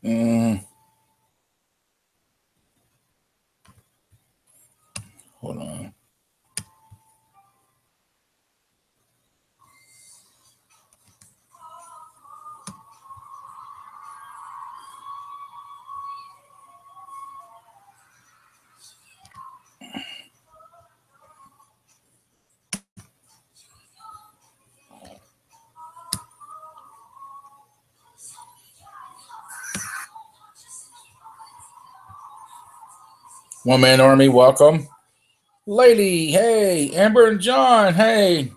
Hold on. One Man Army, welcome. Lady, hey. Amber and John, hey.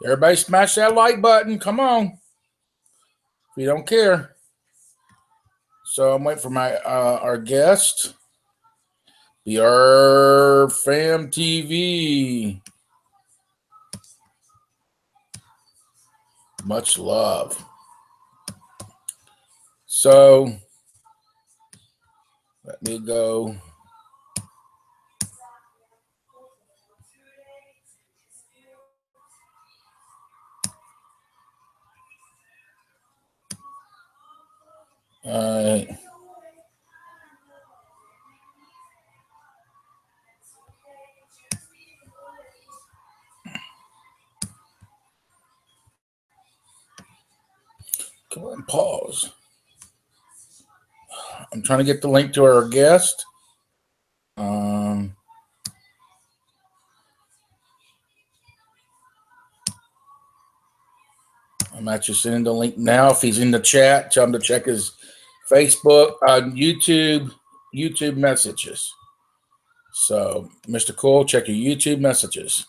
Everybody smash that like button. Come on. If you don't care. So I'm waiting for my our guest. BR Fam TV. Much love. So let me go. All right. Come on, pause. I'm trying to get the link to our guest. I'm actually sending the link now. If he's in the chat, tell him to check his Facebook, YouTube messages. So, Mr. Cole, check your YouTube messages.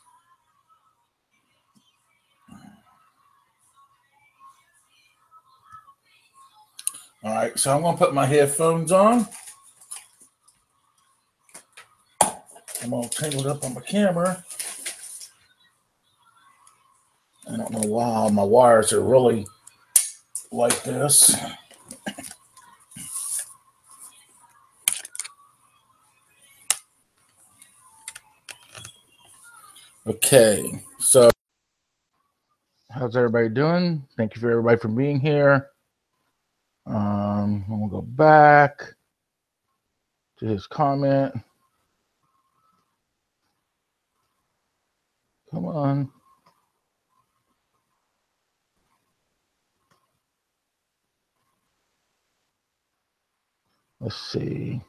All right, so I'm going to put my headphones on. I'm all tangled up on my camera. I don't know why my wires are really like this. Okay, so how's everybody doing? Thank you for everybody for being here. I'm gonna go back to his comment. Come on. Let's see.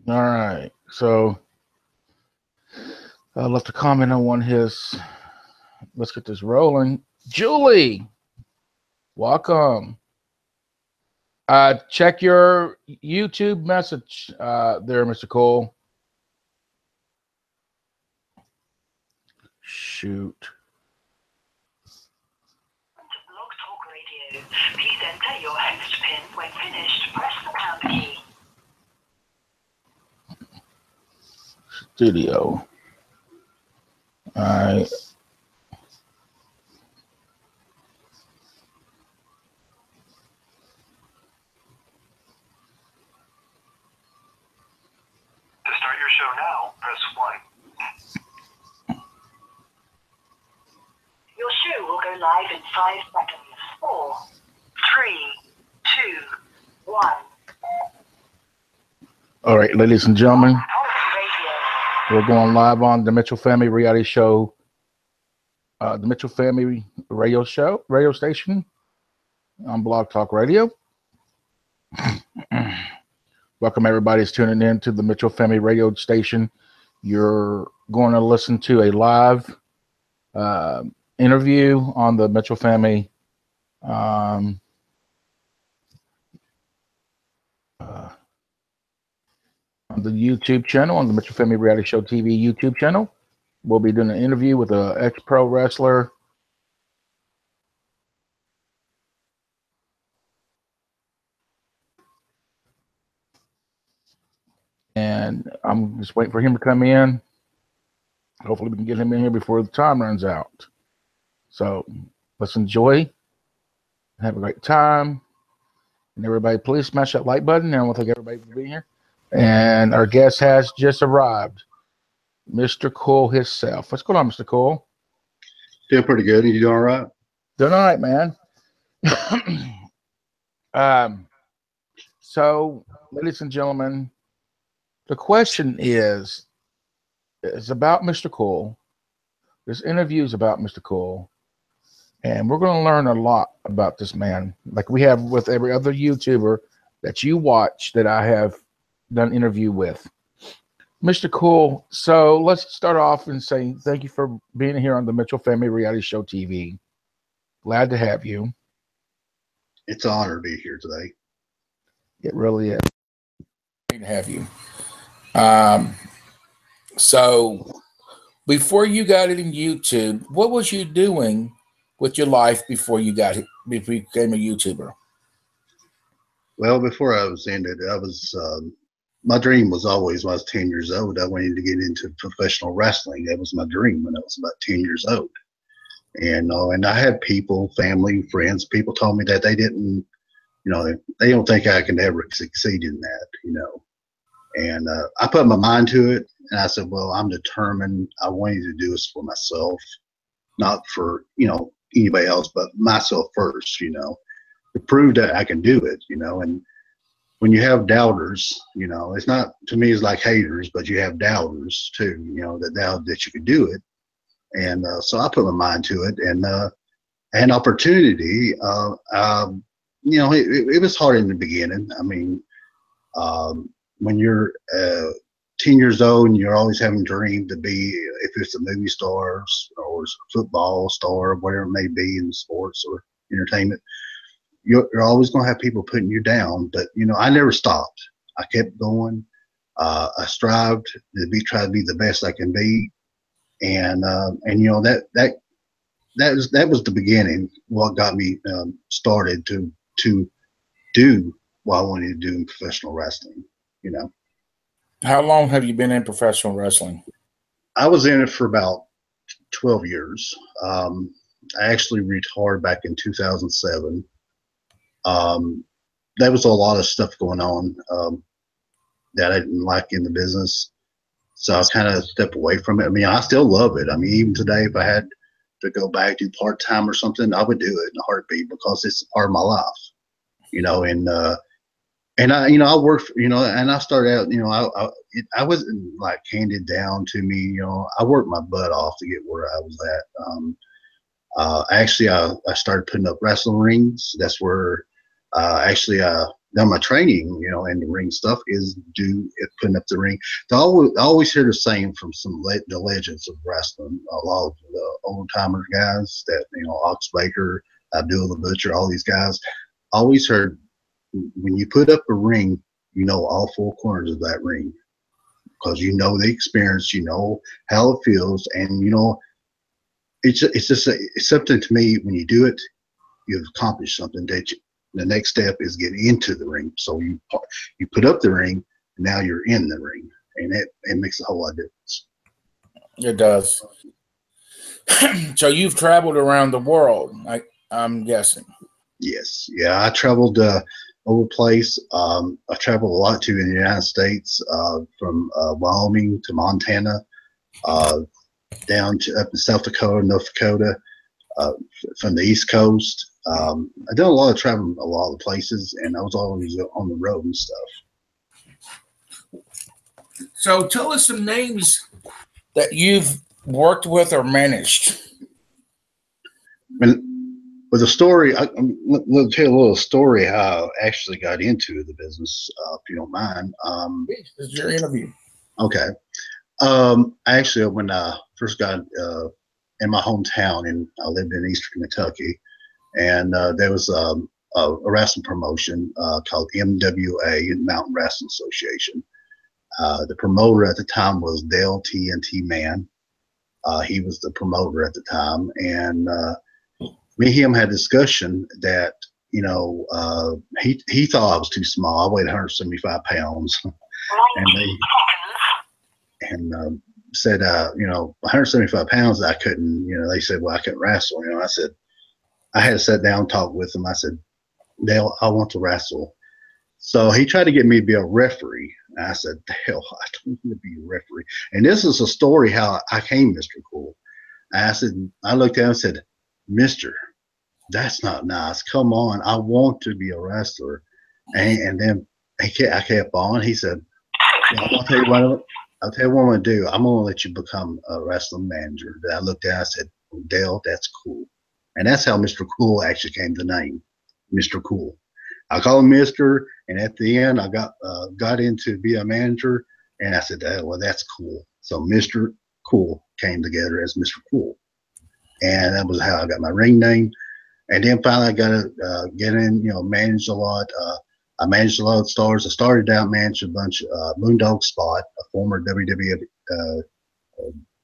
All right, so I left a comment on one of his. Let's get this rolling. Julie, welcome. Check your YouTube message there, Mr. Cole. Shoot. Blog Talk Radio. Please enter your host pin. When finished, press the pound key. Studio. All right. To start your show now, press 1. Your show will go live in 5 seconds. 4, 3, 2, 1. All right, ladies and gentlemen, we're going live on the Mitchell Family Reality Show, the Mitchell Family Radio Station on Blog Talk Radio. Welcome everybody who's tuning in to the Mitchell Family Radio Station. You're going to listen to a live interview on the Mitchell Family on the YouTube channel, on the Mitchell Family Reality Show TV YouTube channel. We'll be doing an interview with an ex-pro wrestler. And I'm just waiting for him to come in. Hopefully we can get him in here before the time runs out. So let's enjoy. Have a great time. And everybody, please smash that like button. And I want to thank everybody for being here. And our guest has just arrived, Mr. Cool himself. What's going on, Mr. Cool? Doing pretty good. You doing all right? Doing all right, man. So, ladies and gentlemen, the question is about Mr. Cool. This interview is about Mr. Cool. And we're going to learn a lot about this man, like we have with every other YouTuber that you watch that I have done interview with. Mr. Cool, so let's start off and say thank you for being here on the Mitchell Family Reality Show TV. Glad to have you. It's an honor to be here today. It really is. Great to have you. So before you got it in YouTube, what was you doing with your life before you became a YouTuber? Well, before I was in it, my dream was always when I was 10 years old, I wanted to get into professional wrestling. That was my dream when I was about 10 years old. And I had people, family, friends, people told me that they didn't, they don't think I can ever succeed in that, And I put my mind to it, and I said, well, I'm determined. I wanted to do this for myself, not for, anybody else, but myself first, to prove that I can do it, and when you have doubters, it's not, to me, it's like haters, but you have doubters too, that doubt that you could do it. And so I put my mind to it, and an opportunity, it was hard in the beginning. I mean, when you're 10 years old and you're always having a dream to be, if it's a movie star or a football star, whatever it may be in sports or entertainment, you're always going to have people putting you down. But, I never stopped. I kept going. I strived to try to be the best I can be. And that was the beginning, what got me started to do what I wanted to do in professional wrestling, How long have you been in professional wrestling? I was in it for about 12 years. I actually retired back in 2007. There was a lot of stuff going on that I didn't like in the business. So I kind of stepped away from it. I mean, I still love it. I mean, even today, if I had to go back to part-time or something, I would do it in a heartbeat because it's a part of my life, and I worked, and I started out, I wasn't like handed down to me, I worked my butt off to get where I was at. Actually, I started putting up wrestling rings. That's where done my training, and the ring stuff is putting up the ring. I always hear the saying from the legends of wrestling, a lot of the old timer guys that, Ox Baker, Abdul the Butcher, all these guys. I always heard, when you put up a ring, all four corners of that ring, because the experience, how it feels, and it's something to me. When you do it, you've accomplished something. The next step is getting into the ring. So you put up the ring, and now you're in the ring, and it makes a whole lot of difference. It does. So you've traveled around the world, I'm guessing. Yes, yeah, I traveled over place. I traveled a lot too in the United States, from Wyoming to Montana, down to up in South Dakota, North Dakota, from the East Coast. I did a lot of traveling, a lot of places, and I was always on the road and stuff. So tell us some names that you've worked with or managed. With the story, I'll tell you a little story how I actually got into the business, if you don't mind. This is your interview. Okay. Actually, when I first got in my hometown, and I lived in Eastern Kentucky, and there was a wrestling promotion called MWA, Mountain Wrestling Association. The promoter at the time was Dale TNT Man. He was the promoter at the time, and me and him had a discussion that he thought I was too small. I weighed 175 pounds, and said 175 pounds I couldn't. They said, well, I couldn't wrestle. I said, I had to sit down and talk with him. I said, Dale, I want to wrestle. So he tried to get me to be a referee. And I said, Dale, I don't want to be a referee. And this is a story how I came Mr. Cool. And I said, I looked at him and said, Mister, that's not nice. Come on, I want to be a wrestler. And then I kept on. He said, well, I'll tell you what. I'll tell you what I'm gonna do. I'm gonna let you become a wrestling manager. And I looked at it, I said, Dale, that's cool. And that's how Mr. Cool actually came to name, Mr. Cool. I call him Mister, and at the end, I got into be a manager, and I said, well, that's cool. So Mr. Cool came together as Mr. Cool, and that was how I got my ring name. And then finally, I got to get in, manage a lot. I managed a lot of stars. I started out managing a bunch of Moondog Spot, a former WWF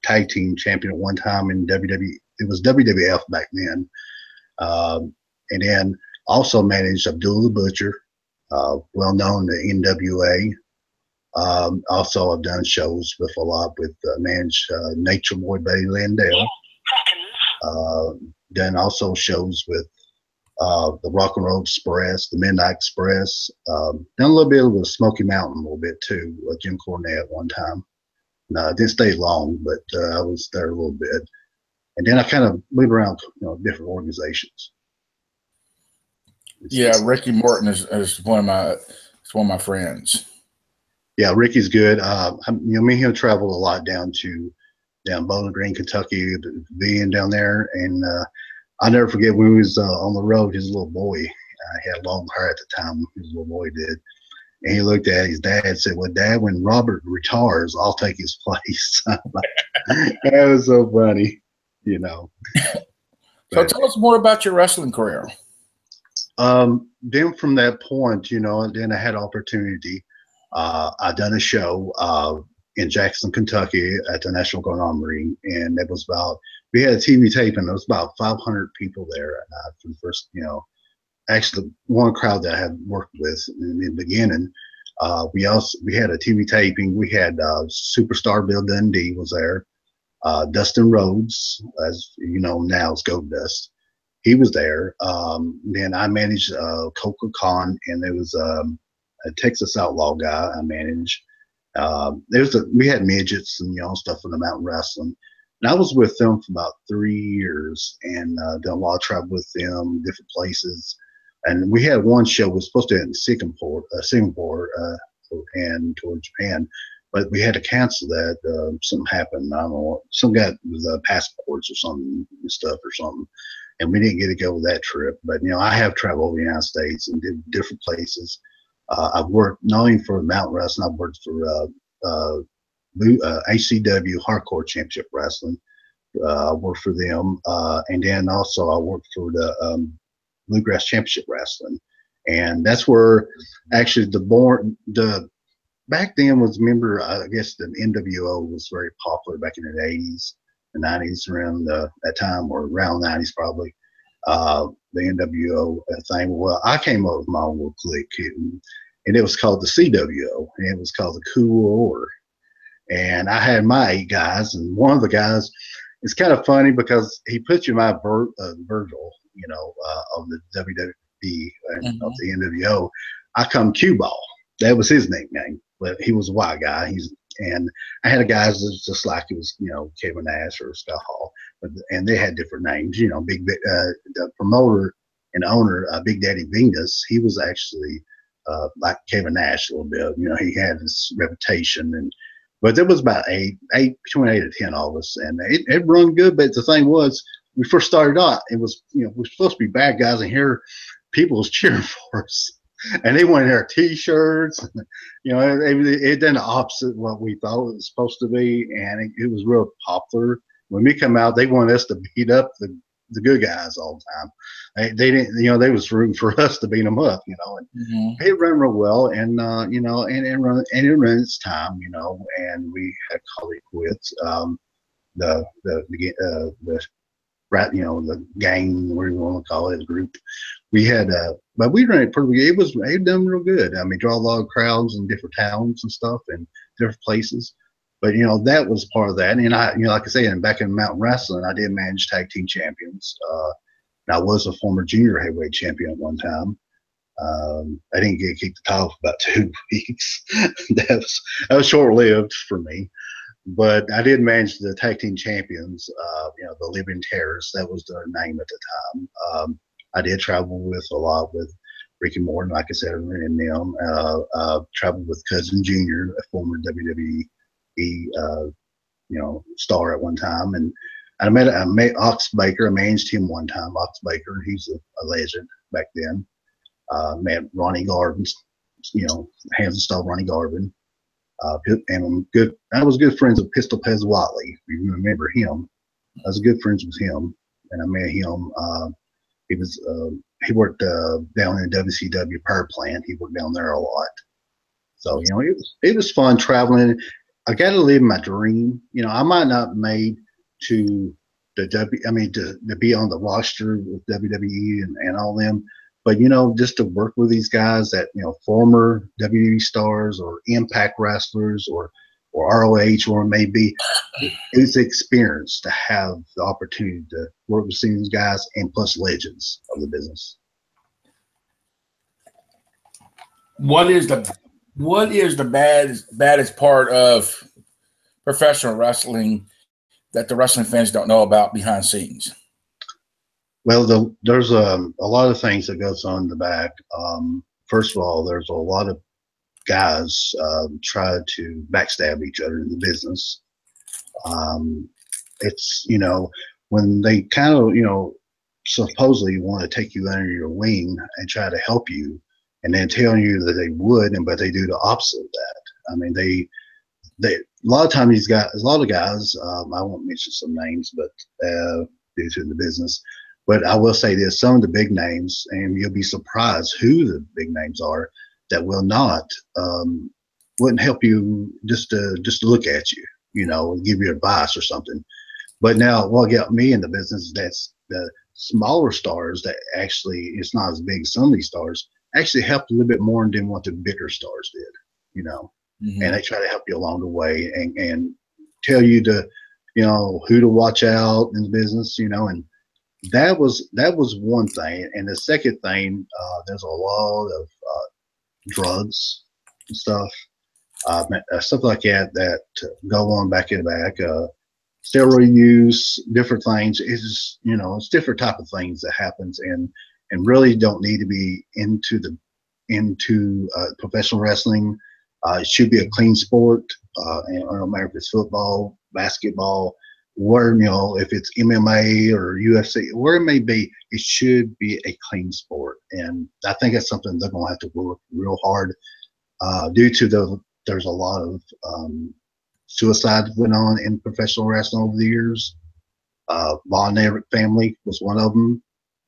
tag team champion at one time in WWE. It was WWF back then. And then also managed Abdul the Butcher, well known in NWA. Also, I've done shows with managed Nature Boy Buddy Landell. Done also shows with the Rock and Roll Express, the Midnight Express. Done a little bit with Smoky Mountain, a little bit too, with Jim Cornette one time. No, I didn't stay long, but I was there a little bit. And then I kind of moved around, different organizations. Yeah, Ricky Morton is one of my friends. Yeah, Ricky's good. Me and him travel a lot down Bowling Green, Kentucky, being down there, and I'll never forget when he was on the road. His little boy, he had long hair at the time. His little boy did, and he looked at his dad and said, "Well, Dad, when Robert retires, I'll take his place." That was so funny, So tell us more about your wrestling career. Then from that point, then I had opportunity. I done a show in Jackson, Kentucky at the National Guard Armory, and it was we had a TV tape, and there was about 500 people there for the first, actually one crowd that I had worked with in the beginning. We had a TV taping. We had Superstar Bill Dundee was there. Dustin Rhodes, as you know now, is Gold Dust. He was there. Then I managed Coca Con, and there was a Texas Outlaw guy I managed. We had midgets and stuff for the mountain wrestling, and I was with them for about 3 years, and done a lot of travel with them, different places. And we had one show we were supposed to have in Singapore, and toward Japan, but we had to cancel that. Something happened. I don't know. Some guy with passports or something and stuff or something, and we didn't get to go with that trip. But I have traveled the United States and did different places. I've worked not only for mountain wrestling. I've worked for HCW Hardcore Championship Wrestling. I worked for them, and then also I worked for the Bluegrass Championship Wrestling, and that's where actually back then was, remember, I guess the NWO was very popular back in the 80s, the 90s, around that time, or around 90s probably. The NWO thing. Well, I came up with my own little clique, and it was called the CWO, and it was called the Cool Order. And I had my 8 guys, and one of the guys, it's kind of funny because he put you in my Virgil, of the WWE and of the NWO. I come Cue Ball. That was his nickname, but he was a white guy. And I had a guys that's just like it was, Kevin Nash or Scott Hall, and they had different names. The promoter and owner, Big Daddy Venus, he was actually like Kevin Nash a little bit. He had his reputation, but there was about between 8 and 10 of us, and it run good. But the thing was, we first started out, it was we're supposed to be bad guys, and here people was cheering for us. And they wanted their T-shirts. It done the opposite of what we thought it was supposed to be, and it was real popular. When we come out, they wanted us to beat up the good guys all the time. They didn't, they was rooting for us to beat them up, And it ran real well, and and it ran its time, and we had to call it quits. The gang, whatever you want to call it, the group. We had, but we ran it pretty good. It done real good. I mean, draw a lot of crowds in different towns and stuff and different places. But, that was part of that. And I, like I say, back in mountain wrestling, I did manage tag team champions. And I was a former junior heavyweight champion at one time. I didn't get kicked the title for about 2 weeks. that was short lived for me. But I did manage the tag team champions, the Living Terrors. That was their name at the time. I did travel with a lot with Ricky Morton, like I said, and them. Traveled with Cousin Junior, a former WWE, star at one time. And I met Ox Baker. I managed him one time. Ox Baker, he's a legend back then. Met Ronnie Garvin, hands and style Ronnie Garvin. And I was good friends with Pistol Pez Watley. If you remember him, I was good friends with him, and I met him. He worked down in WCW Power Plant. He worked down there a lot. So it was fun traveling. I got to live my dream. I might not made to the to be on the roster with WWE and all them. But, just to work with these guys that, former WWE stars or Impact wrestlers or ROH or maybe, it's an experience to have the opportunity to work with these guys and plus legends of the business. What is the baddest part of professional wrestling that the wrestling fans don't know about behind scenes? Well, there's a lot of things that goes on in the back. First of all, there's a lot of guys try to backstab each other in the business. It's, when they kind of, supposedly want to take you under your wing and try to help you and then telling you that they would, but they do the opposite of that. I mean, they a lot of times a lot of guys, I won't mention some names, but due to the business. But I will say this, some of the big names, and you'll be surprised who the big names are that wouldn't help you just to look at you, and give you advice or something. But now what got me in the business, that's the smaller stars that actually, it's not as big as some of these stars, actually helped a little bit more than what the bigger stars did, Mm-hmm. And they try to help you along the way and tell you who to watch out in the business, and that was one thing. And the second thing, there's a lot of drugs and stuff like that go on back in the back. Steroid use, different things. It's just, it's different type of things that happens and really don't need to be into professional wrestling. It should be a clean sport. And I don't matter if it's football, basketball, where, if it's MMA or UFC, where it may be, it should be a clean sport. And I think that's something they're going to have to work real hard due to there's a lot of suicide went on in professional wrestling over the years. Von Erich family was one of them.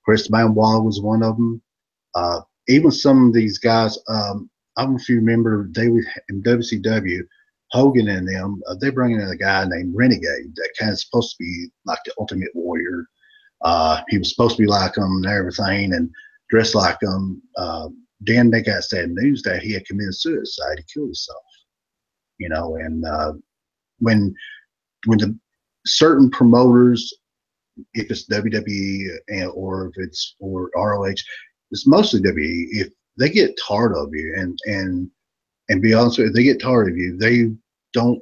Chris Benoit was one of them. Even some of these guys, I don't know if you remember, they were in WCW, Hogan and them, they bring in a guy named Renegade that kind of supposed to be like the Ultimate Warrior. He was supposed to be like him and everything and dressed like him. Then they got sad news that he had committed suicide. He killed himself, and when the certain promoters, if it's WWE or if it's or ROH, it's mostly WWE. If they get tired of you and be honest with you, if they get tired of you, they don't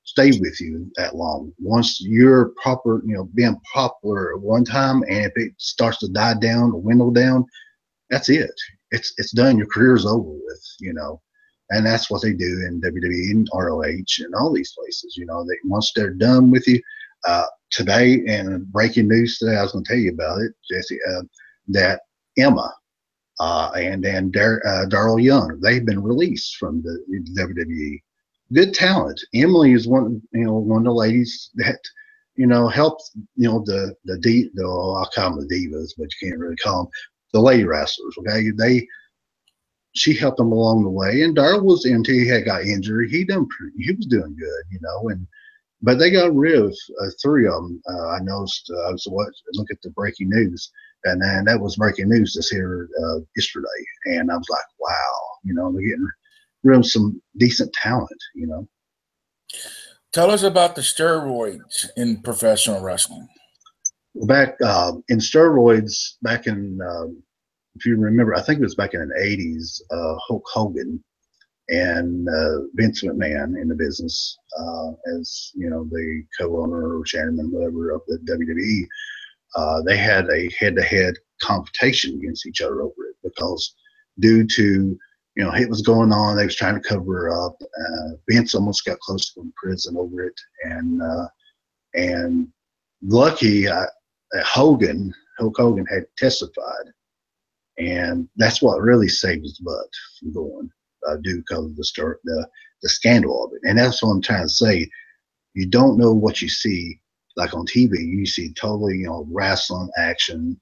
stay with you that long. Once you're proper, being popular at one time, and if it starts to die down or dwindle down, that's it. It's done. Your career's over with, and that's what they do in WWE and ROH and all these places. Once they're done with you, today, and breaking news today, I was going to tell you about it, Jesse, that Emma and Darryl Young, they've been released from the WWE. Good talent. Emily is one of the ladies that, helps, I'll call them the divas, but you can't really call them the lady wrestlers. Okay. She helped them along the way. And Darryl was, until he got injured, he was doing good, but they got rid of 3 of them. I noticed, I was look at the breaking news, and then that was breaking news this here yesterday. And I was like, wow, they're getting rid of some decent talent, Tell us about the steroids in professional wrestling. Back in steroids, back in if you remember, I think it was back in the 80s, Hulk Hogan and Vince McMahon in the business, as you know, the co-owner or chairman, whatever, of the WWE. They had a head-to-head confrontation against each other over it because due to it was going on, they was trying to cover it up. Vince almost got close to going to prison over it, and lucky Hulk Hogan had testified, and that's what really saved his butt from going, due because of the scandal of it. And that's what I'm trying to say. You don't know what you see. Like on TV, you see totally, wrestling action,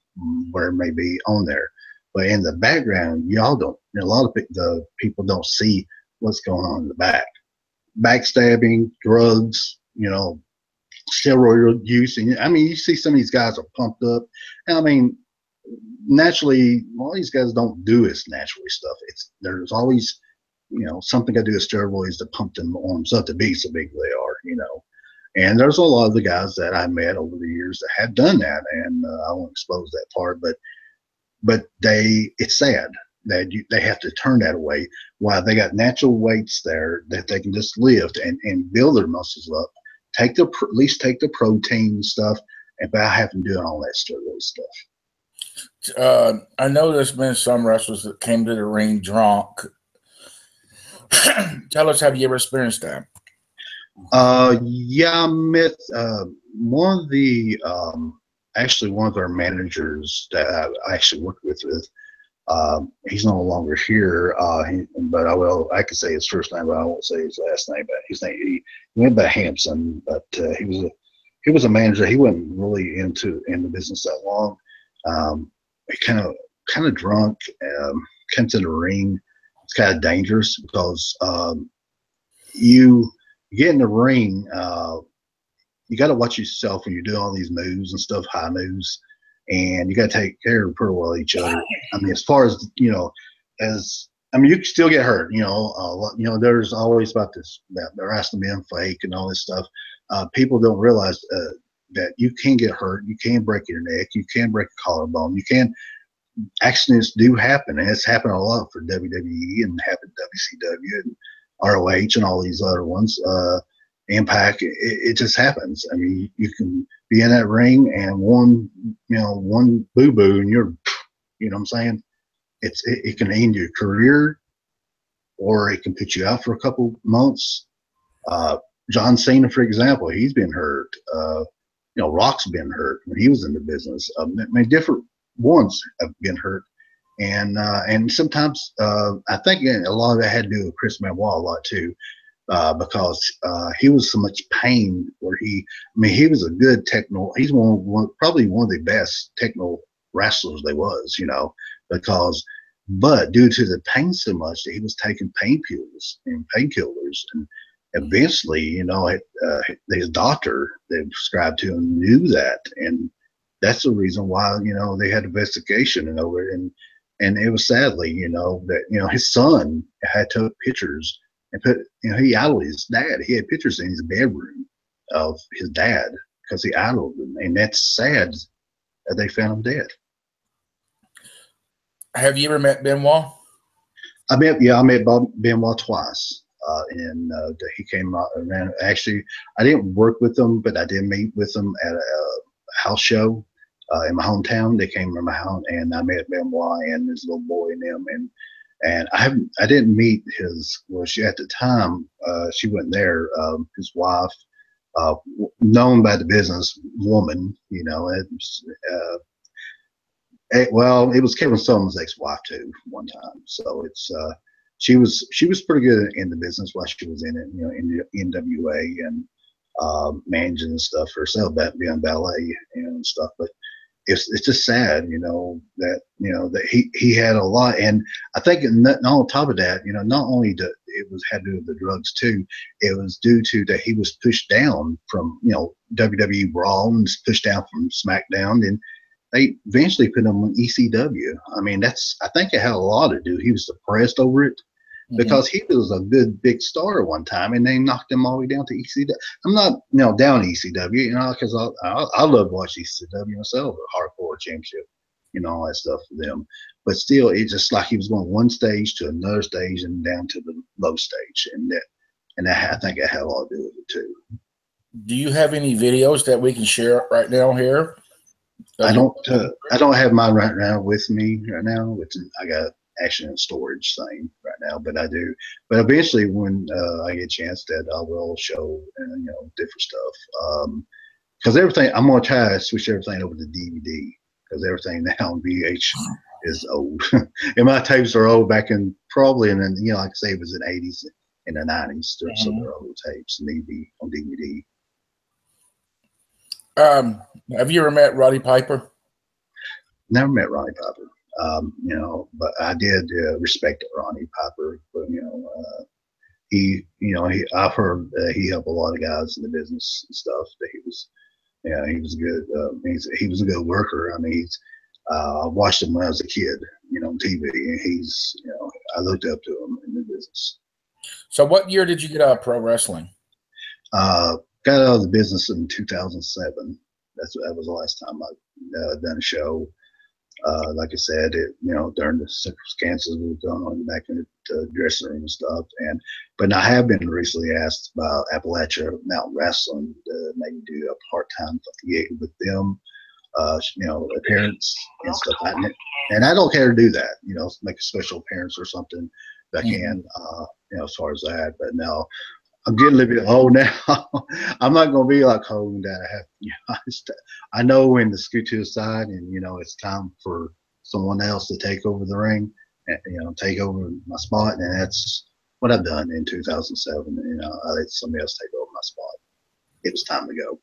where it may be on there. But in the background, y'all don't, a lot of the people don't see what's going on in the back. Backstabbing, drugs, steroid use. And I mean, you see some of these guys are pumped up. And I mean, naturally, all these guys don't do this naturally stuff. There's always, something got to do with steroids to pump them arms up to be so big they are, And there's a lot of the guys that I met over the years that have done that, and I won't expose that part, but it's sad that they have to turn that away while they got natural weights there that they can just lift and build their muscles up. At least take the protein stuff, and without having to do all that steroid stuff. I know there's been some wrestlers that came to the ring drunk. Tell us, have you ever experienced that? Yeah, I met one of the actually one of our managers that I actually worked with. He's no longer here, but I can say his first name, but I won't say his last name. But he went by Hampson, but he was a manager. He wasn't really in the business that long. He kind of drunk, came to the ring. It's kind of dangerous because you get in the ring, you got to watch yourself when you're doing all these moves and stuff, high moves, and you got to take care of pretty well each other. I mean, as far as you can still get hurt. There's always about this that they're asking being fake and all this stuff. People don't realize that you can get hurt, you can break your neck, you can break a collarbone, you can. Accidents do happen, and it's happened a lot for WWE and happened WCW and ROH and all these other ones. Impact, it just happens. I mean, you can be in that ring and one boo-boo and you're, what I'm saying? It can end your career, or it can put you out for a couple months. John Cena, for example, he's been hurt. Rock's been hurt when he was in the business. I mean, different ones have been hurt. And sometimes I think a lot of that had to do with Chris Benoit a lot too, because he was so much pain where he was a good he's probably one of the best techno wrestlers there was, but due to the pain so much that he was taking painkillers, and eventually, his doctor they prescribed to him knew that, and that's the reason why, they had investigation and over it. And it was sadly, that, his son had took pictures and put, he idoled his dad. He had pictures in his bedroom of his dad because he idoled him. And that's sad that they found him dead. Have you ever met Benoit? I met Benoit twice. And he came out around. Actually, I didn't work with him, but I did meet with him at a house show in my hometown. They came to my house, and I met Benoit and his little boy and them. And I didn't meet she at the time she wasn't there. His wife, known by the business woman, it was Kevin Sullivan's ex-wife too one time. So she was pretty good in the business while she was in it, in the NWA and managing and stuff herself, that being ballet and stuff. But it's just sad, that he had a lot. And I think on top of that, not only had to do with the drugs too, it was due to that he was pushed down from, WWE Raw and pushed down from SmackDown, and they eventually put him on ECW. I mean, I think it had a lot to do. He was depressed over it because he was a good big star at one time, and they knocked him all the way down to ECW. I'm not down ECW, because I love watching ECW myself, Hardcore Championship, all that stuff for them. but still, it's just like he was going one stage to another stage and down to the low stage, and I think that had a lot to do with it too. Do you have any videos that we can share right now here? I don't have mine right now with me right now. I got actually in a storage thing right now, but I do. But eventually, when I get a chance, that I will show different stuff. Because everything, I'm gonna try to switch everything over to DVD, because everything now on VH is old, and my tapes are old back in probably in the, like I say, it was in the 80s and the 90s. So they're old tapes and on DVD. Have you ever met Roddy Piper? Never met Roddy Piper. But I did respect Roddy Piper. But I've heard he helped a lot of guys in the business and stuff. That he was good. He was a good worker. I mean, I watched him when I was a kid, on TV, and I looked up to him in the business. So, what year did you get out of pro wrestling? Got out of the business in 2007. That was the last time I done a show. Like I said, during the circumstances we were going on back in the dressing room and stuff. But I have been recently asked by Appalachia Mountain Wrestling to maybe do a part-time gig with them, appearance and stuff like that. And I don't care to do that, make a special appearance or something if I can, as far as that. But no, I'm getting a little bit old now. I'm not going to be like Hogan that I have. I know when to scoot to the side, and it's time for someone else to take over the ring, and take over my spot, and that's what I've done in 2007. I let somebody else take over my spot. It was time to go.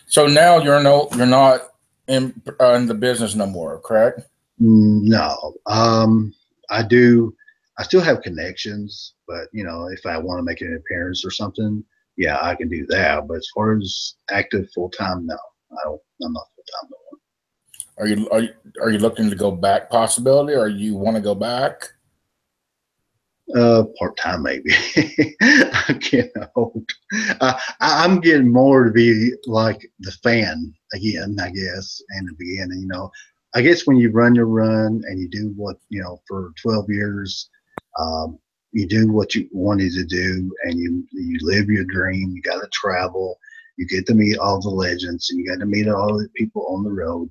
So now you're not in the business no more, correct? No. I do. I still have connections, but if I want to make an appearance or something, yeah, I can do that. But as far as active full time, no, I'm not full time no more. Are you looking to go back possibility, or you want to go back? Part time maybe. I'm getting old. I'm getting more to be like the fan again, I guess, in the beginning. I guess when you run your run and you do what for 12 years. You do what you wanted to do, and you live your dream. You got to travel. You get to meet all the legends, and you got to meet all the people on the road.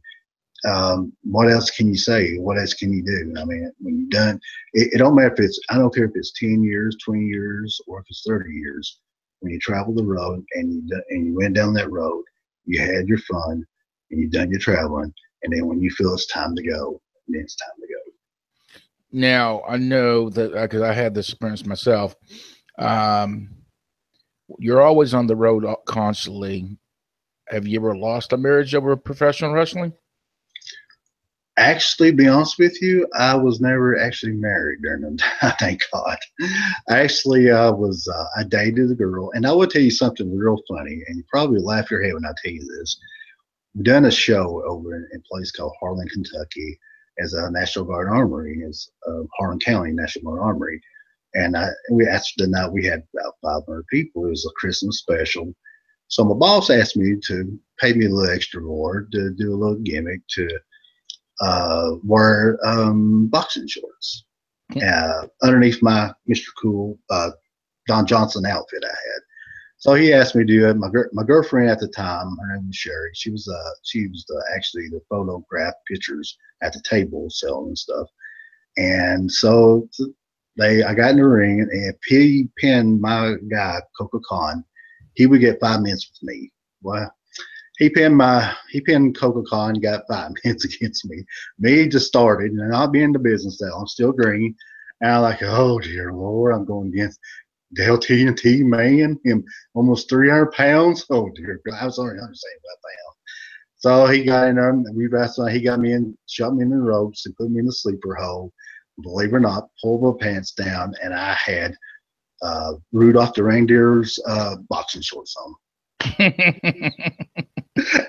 What else can you say? What else can you do? I mean, when you're done, it don't matter if I don't care if it's 10 years, 20 years, or if it's 30 years. When you travel the road and you went down that road, you had your fun, and you've done your traveling, and then when you feel it's time to go, then it's time to go. Now, I know that because I had this experience myself. You're always on the road constantly. Have you ever lost a marriage over professional wrestling? Actually, to be honest with you, I was never actually married during the time. Thank God. Actually, I dated a girl, and I will tell you something real funny, and you probably laugh your head when I tell you this. We've done a show over in a place called Harlan, Kentucky, as a National Guard Armory, as Harlan County National Guard Armory. And we asked the night we had about 500 people. It was a Christmas special. So my boss asked me to pay me a little extra more to do a little gimmick to wear boxing shorts underneath my Mr. Cool Don Johnson outfit I had. So he asked me to do it. My girlfriend at the time, her name was Sherry. She was actually the photograph pictures at the table selling stuff. And so I got in the ring, and he pinned my guy Coca Khan. He would get 5 minutes with me. Well, he pinned Coca Khan, got 5 minutes against me. Me just started, and I'll be in the business now. I'm still green. And I'm like, oh dear Lord, I'm going against Del TNT man, him almost 300 pounds. Oh dear God, I was only 175 pounds. So he got in there, and we wrestled. He got me in, shot me in the ropes, and put me in the sleeper hole. Believe it or not, pulled my pants down, and I had Rudolph the Reindeer's boxing shorts on.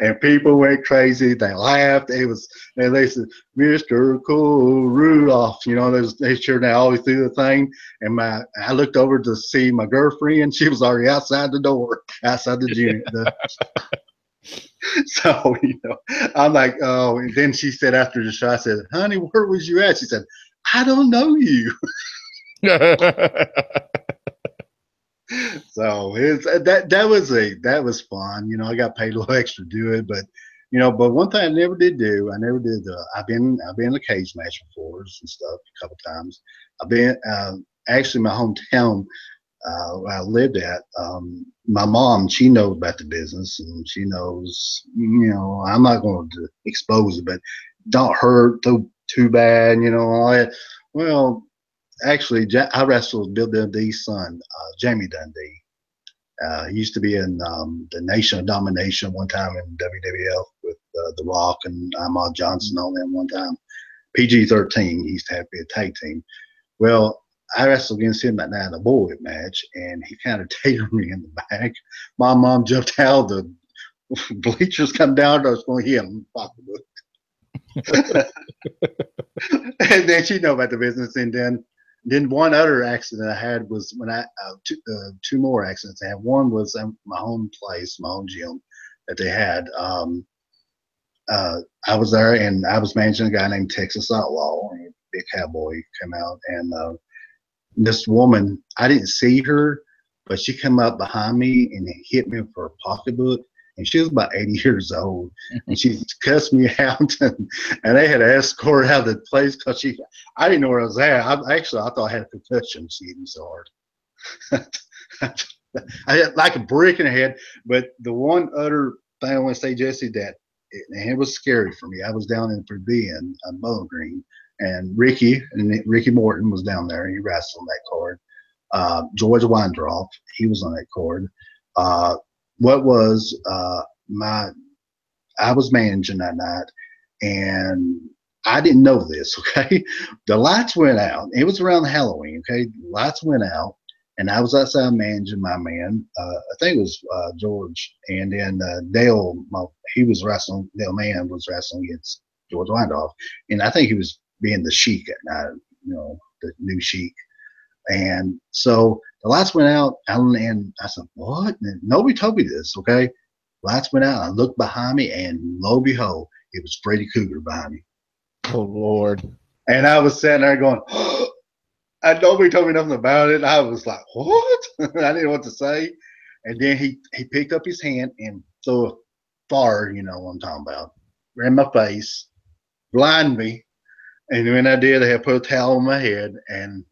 And people went crazy. They laughed. They said, Mr. Cool Rudolph. They cheered all the way through the thing. And I looked over to see my girlfriend. She was already outside the door, outside the gym. So, I'm like, oh, and then she said after the show, I said, honey, where was you at? She said, I don't know you. So that was fun. I got paid a little extra to do it, but one thing I never did do, I've been in a cage match before and stuff a couple times. I've been actually my hometown where I lived at. My mom, she knows about the business, and she knows, I'm not going to expose it, but don't hurt too bad, all that. Well, actually, I wrestled Bill Dundee's son, Jamie Dundee. He used to be in the Nation of Domination one time in WWF with The Rock and Ahmad Johnson on them one time. PG-13, he used to have to be a tag team. Well, I wrestled against him that night in a bullwhip match, and he kind of tasered me in the back. My mom jumped out, the bleachers come down, I was going to hit him. And then she know about the business, and then one other accident I had was when two more accidents I had. One was at my home place, my home gym that they had. I was there, and I was managing a guy named Texas Outlaw, a big cowboy, came out, and this woman, I didn't see her, but she came up behind me and hit me for a pocketbook. And she was about 80 years old, and she cussed me out, and they had to escort her out of the place because I didn't know where I was at. I thought I had a concussion. She hit me so hard. I had like a brick in the head. But the one other thing I want to say, Jesse, that it was scary for me. I was down in Forbidden on Bowling Green, and Ricky Morton was down there, and he wrestled on that card. George Weindroff, he was on that card. I was managing that night, and I didn't know this, okay? The lights went out. It was around Halloween, okay? The lights went out, and I was outside managing my man. I think it was George, and then Dale, Dale Mann was wrestling against George Weindorf, and I think he was being the Sheik at night, the new Sheik. And so the lights went out, and I said, what? And nobody told me this, okay? Lights went out. I looked behind me, and lo and behold, it was Freddy Cougar behind me. Oh, Lord. And I was sitting there going, and nobody told me nothing about it. I was like, what? I didn't know what to say. And then he picked up his hand and threw a fire, you know what I'm talking about, in my face, blinded me. And when I did, I had put a towel on my head, and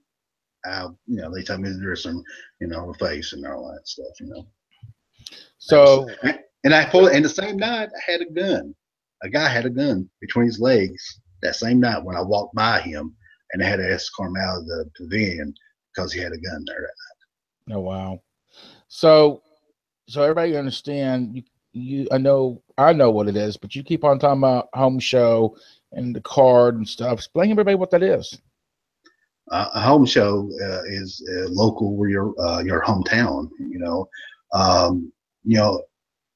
they told me to dress him, the face and all that stuff, So, and and the same night I had a gun. A guy had a gun between his legs that same night when I walked by him, and I had to escort him out of the pavilion because he had a gun there that night. oh, wow. So everybody understand I know what it is, but you keep on talking about home show and the card and stuff. Explain to everybody what that is. A home show is local where your hometown.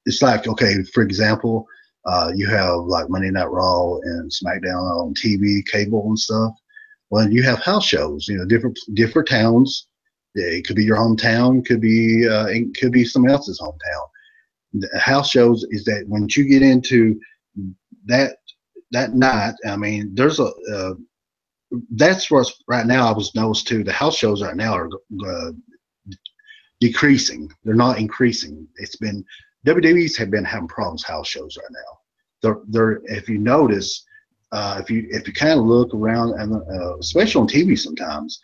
It's like, okay, for example, you have like Monday Night Raw and SmackDown on TV, cable, and stuff. Well, you have house shows. Different towns. It could be your hometown. It could be someone else's hometown. The house shows is that when you get into that night, I mean, there's that's what's right now. I was noticed too. The house shows right now are decreasing. They're not increasing. It's been WWE's have been having problems house shows right now. They're if you notice, if you kind of look around, and especially on TV sometimes,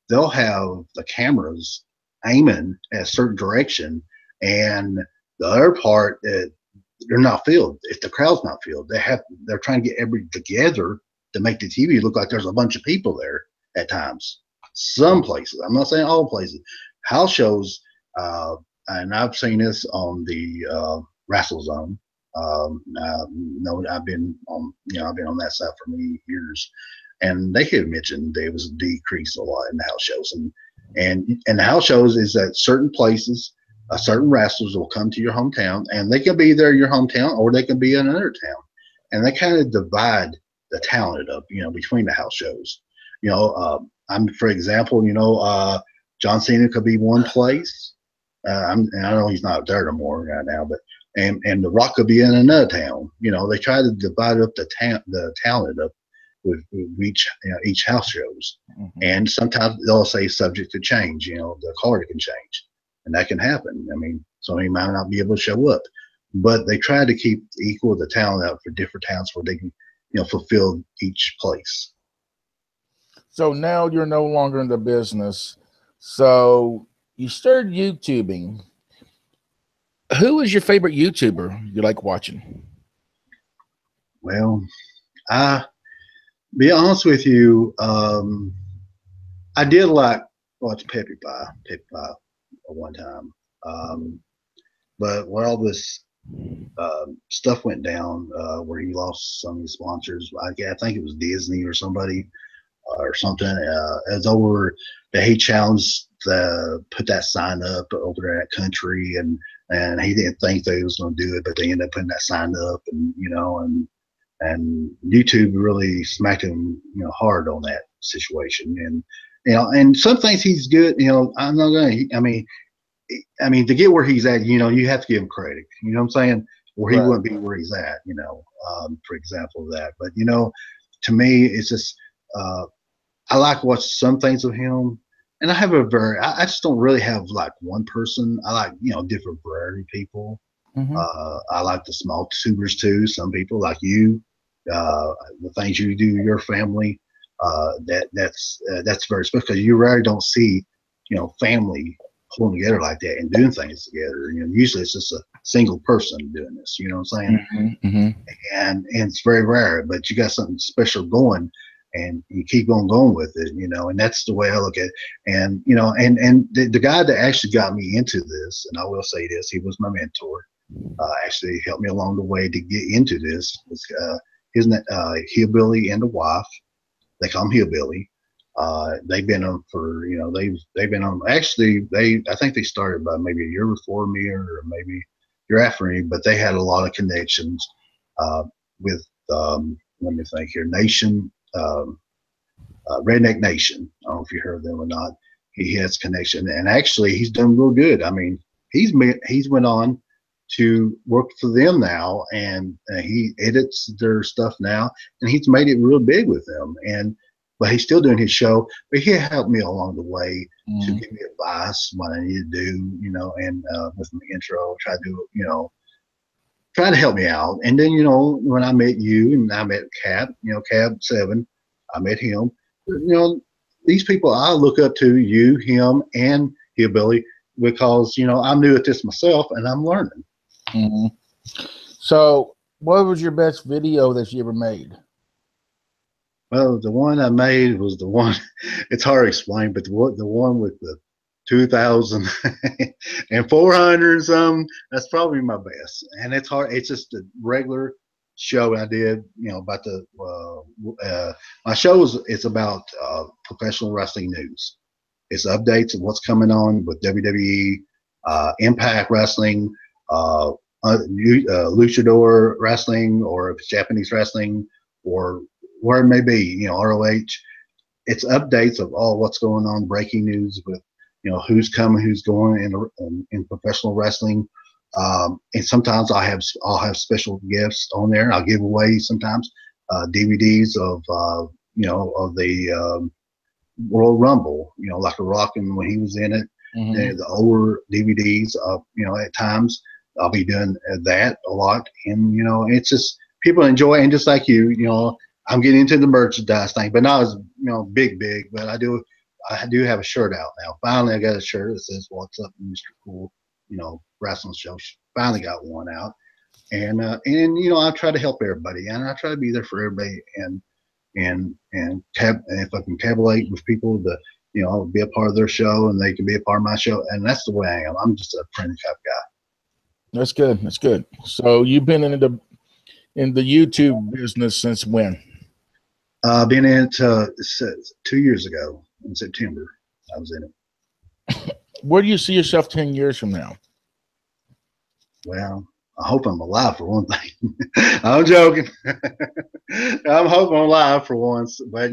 they'll have the cameras aiming at a certain direction, and the other part they're not filled. If the crowd's not filled, they're trying to get everybody together to make the TV look like there's a bunch of people there at times. Some places, I'm not saying all places, house shows, and I've seen this on the Wrestle Zone. I've been on that side for many years, and they have mentioned there was a decrease a lot in the house shows, and the house shows is that certain places, certain wrestlers will come to your hometown, and they can be there in your hometown, or they can be in another town, and they kind of divide the talent up, between the house shows. For example, John Cena could be one place. I know he's not there anymore right now, but and the Rock could be in another town. You know, they try to divide up the talent up with each house shows, and sometimes they'll say subject to change. You know, the card can change, and that can happen. I mean, somebody might not be able to show up, but they try to keep equal the talent out for different towns where they can, fulfill each place. So now you're no longer in the business. So you started YouTubing. Who is your favorite YouTuber you like watching? Well, I be honest with you, I did like watch Peppy Pie at one time. But when all this stuff went down, where he lost some of his sponsors, I think it was Disney or somebody or something, as over that he challenged put that sign up over there in that country, and he didn't think they was going to do it, but they ended up putting that sign up, and YouTube really smacked him, hard on that situation. And and some things he's good. I'm not gonna. I mean, to get where he's at, you have to give him credit. You know what I'm saying? Or he wouldn't be where he's at. For example, that. But to me, it's just I like watching some things of him, and I have I just don't really have like one person. I like different variety of people. I like the small tubers too. Some people like you, the things you do, your family, that's very special, because you rarely don't see, family pulling together like that and doing things together. Usually it's just a single person doing this. You know what I'm saying? And it's very rare, but you got something special going, and you keep on going with it. And that's the way I look at it. And and the guy that actually got me into this, and I will say this, he was my mentor. Actually helped me along the way to get into this. His Hillbilly and the Wife. They call him Hillbilly. They've been on for they've been on. Actually, I think they started by maybe a year before me or maybe a year after me, but they had a lot of connections with let me think here, Redneck Nation. I don't know if you heard of them or not. He has connection, and actually he's done real good. I mean, he's went on to work for them now, and he edits their stuff now, and he's made it real big with them. But he's still doing his show, but he helped me along the way to give me advice what I need to do, and with my intro, try to help me out. And then, when I met you and I met Cab, Cab 7, I met him. These people I look up to, you, him, and Hillbilly, because, I'm new at this myself and I'm learning. So what was your best video that you ever made? Well, the one I made was the one, it's hard to explain, but the one with the 2,000 and 400 some, that's probably my best. And it's hard. It's just a regular show I did, about my show it's about professional wrestling news. It's updates of what's coming on with WWE, Impact Wrestling, luchador wrestling, or if it's Japanese wrestling, or where it may be, ROH. It's updates of all what's going on, breaking news with, who's coming, who's going in professional wrestling. And sometimes I'll have special gifts on there. I'll give away sometimes DVDs of the Royal Rumble, like The Rock and when he was in it, and the older DVDs of, at times I'll be doing that a lot. And, it's just people enjoy it. And just like you, I'm getting into the merchandise thing, but not as, big, but I do have a shirt out now. Finally, I got a shirt that says, "What's up, Mr. Cool?" Wrestling show. Finally got one out. And I try to help everybody, and I try to be there for everybody, and if I can tabulate with people to, be a part of their show, and they can be a part of my show. And that's the way I am. I'm just a friendly type guy. That's good. That's good. So you've been in the YouTube business since when? Been in it 2 years ago in September. I was in it. Where do you see yourself 10 years from now? Well, I hope I'm alive for one thing. I'm joking. I'm hoping I'm alive for once. But,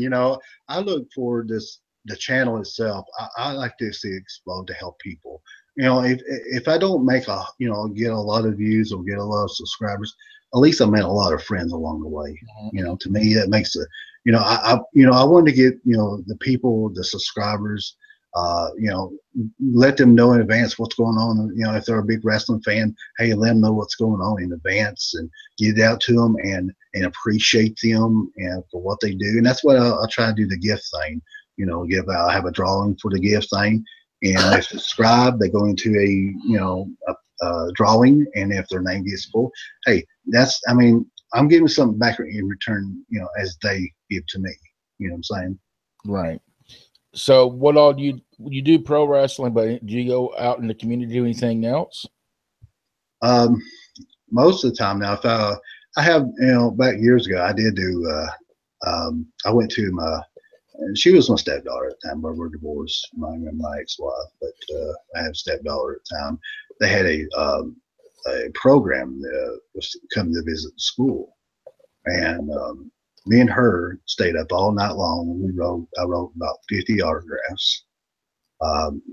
I look for the channel itself. I like to see it explode to help people. you know, if I don't make a, you know, get a lot of views or get a lot of subscribers, at least I made a lot of friends along the way. You know, to me, that makes a, you know, you know, I wanted to get, you know, the people, the subscribers, you know, let them know in advance what's going on. You know, if they're a big wrestling fan, hey, let them know what's going on in advance and get it out to them and appreciate them and for what they do. And that's what I'll try to do, the gift thing. You know, I'll have a drawing for the gift thing, and if they subscribe, they go into a, you know, a drawing, and if their name gets full, hey, that's, I mean, I'm giving something back in return, you know, as they give to me. You know what I'm saying? Right. So what all do you do pro wrestling, but do you go out in the community do anything else? Most of the time now, if I have, you know, back years ago, I did do, I went to my, and she was my stepdaughter at the time, but we're divorced, my ex-wife, but I had a stepdaughter at the time. They had a program that was coming to visit the school, and me and her stayed up all night long. I wrote about 50 autographs.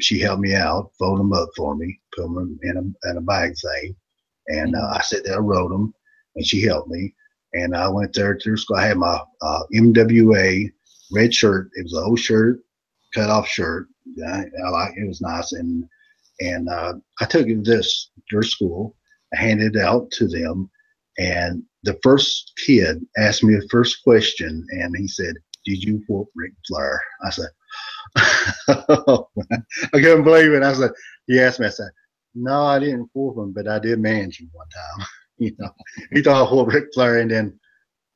She helped me out, folded them up for me, put them in a bag thing, and I sat there, wrote them, and she helped me. And I went there to school. I had my MWA red shirt. It was an old shirt, cut off shirt. I like it. Was nice, and I took it to their school. I handed it out to them, and the first kid asked me the first question, and he said, "Did you whoop Ric Flair?" I said, I couldn't believe it. I said, he asked me, I said, "No, I didn't whoop him, but I did manage him one time." You know, he thought I whooped Ric Flair, and then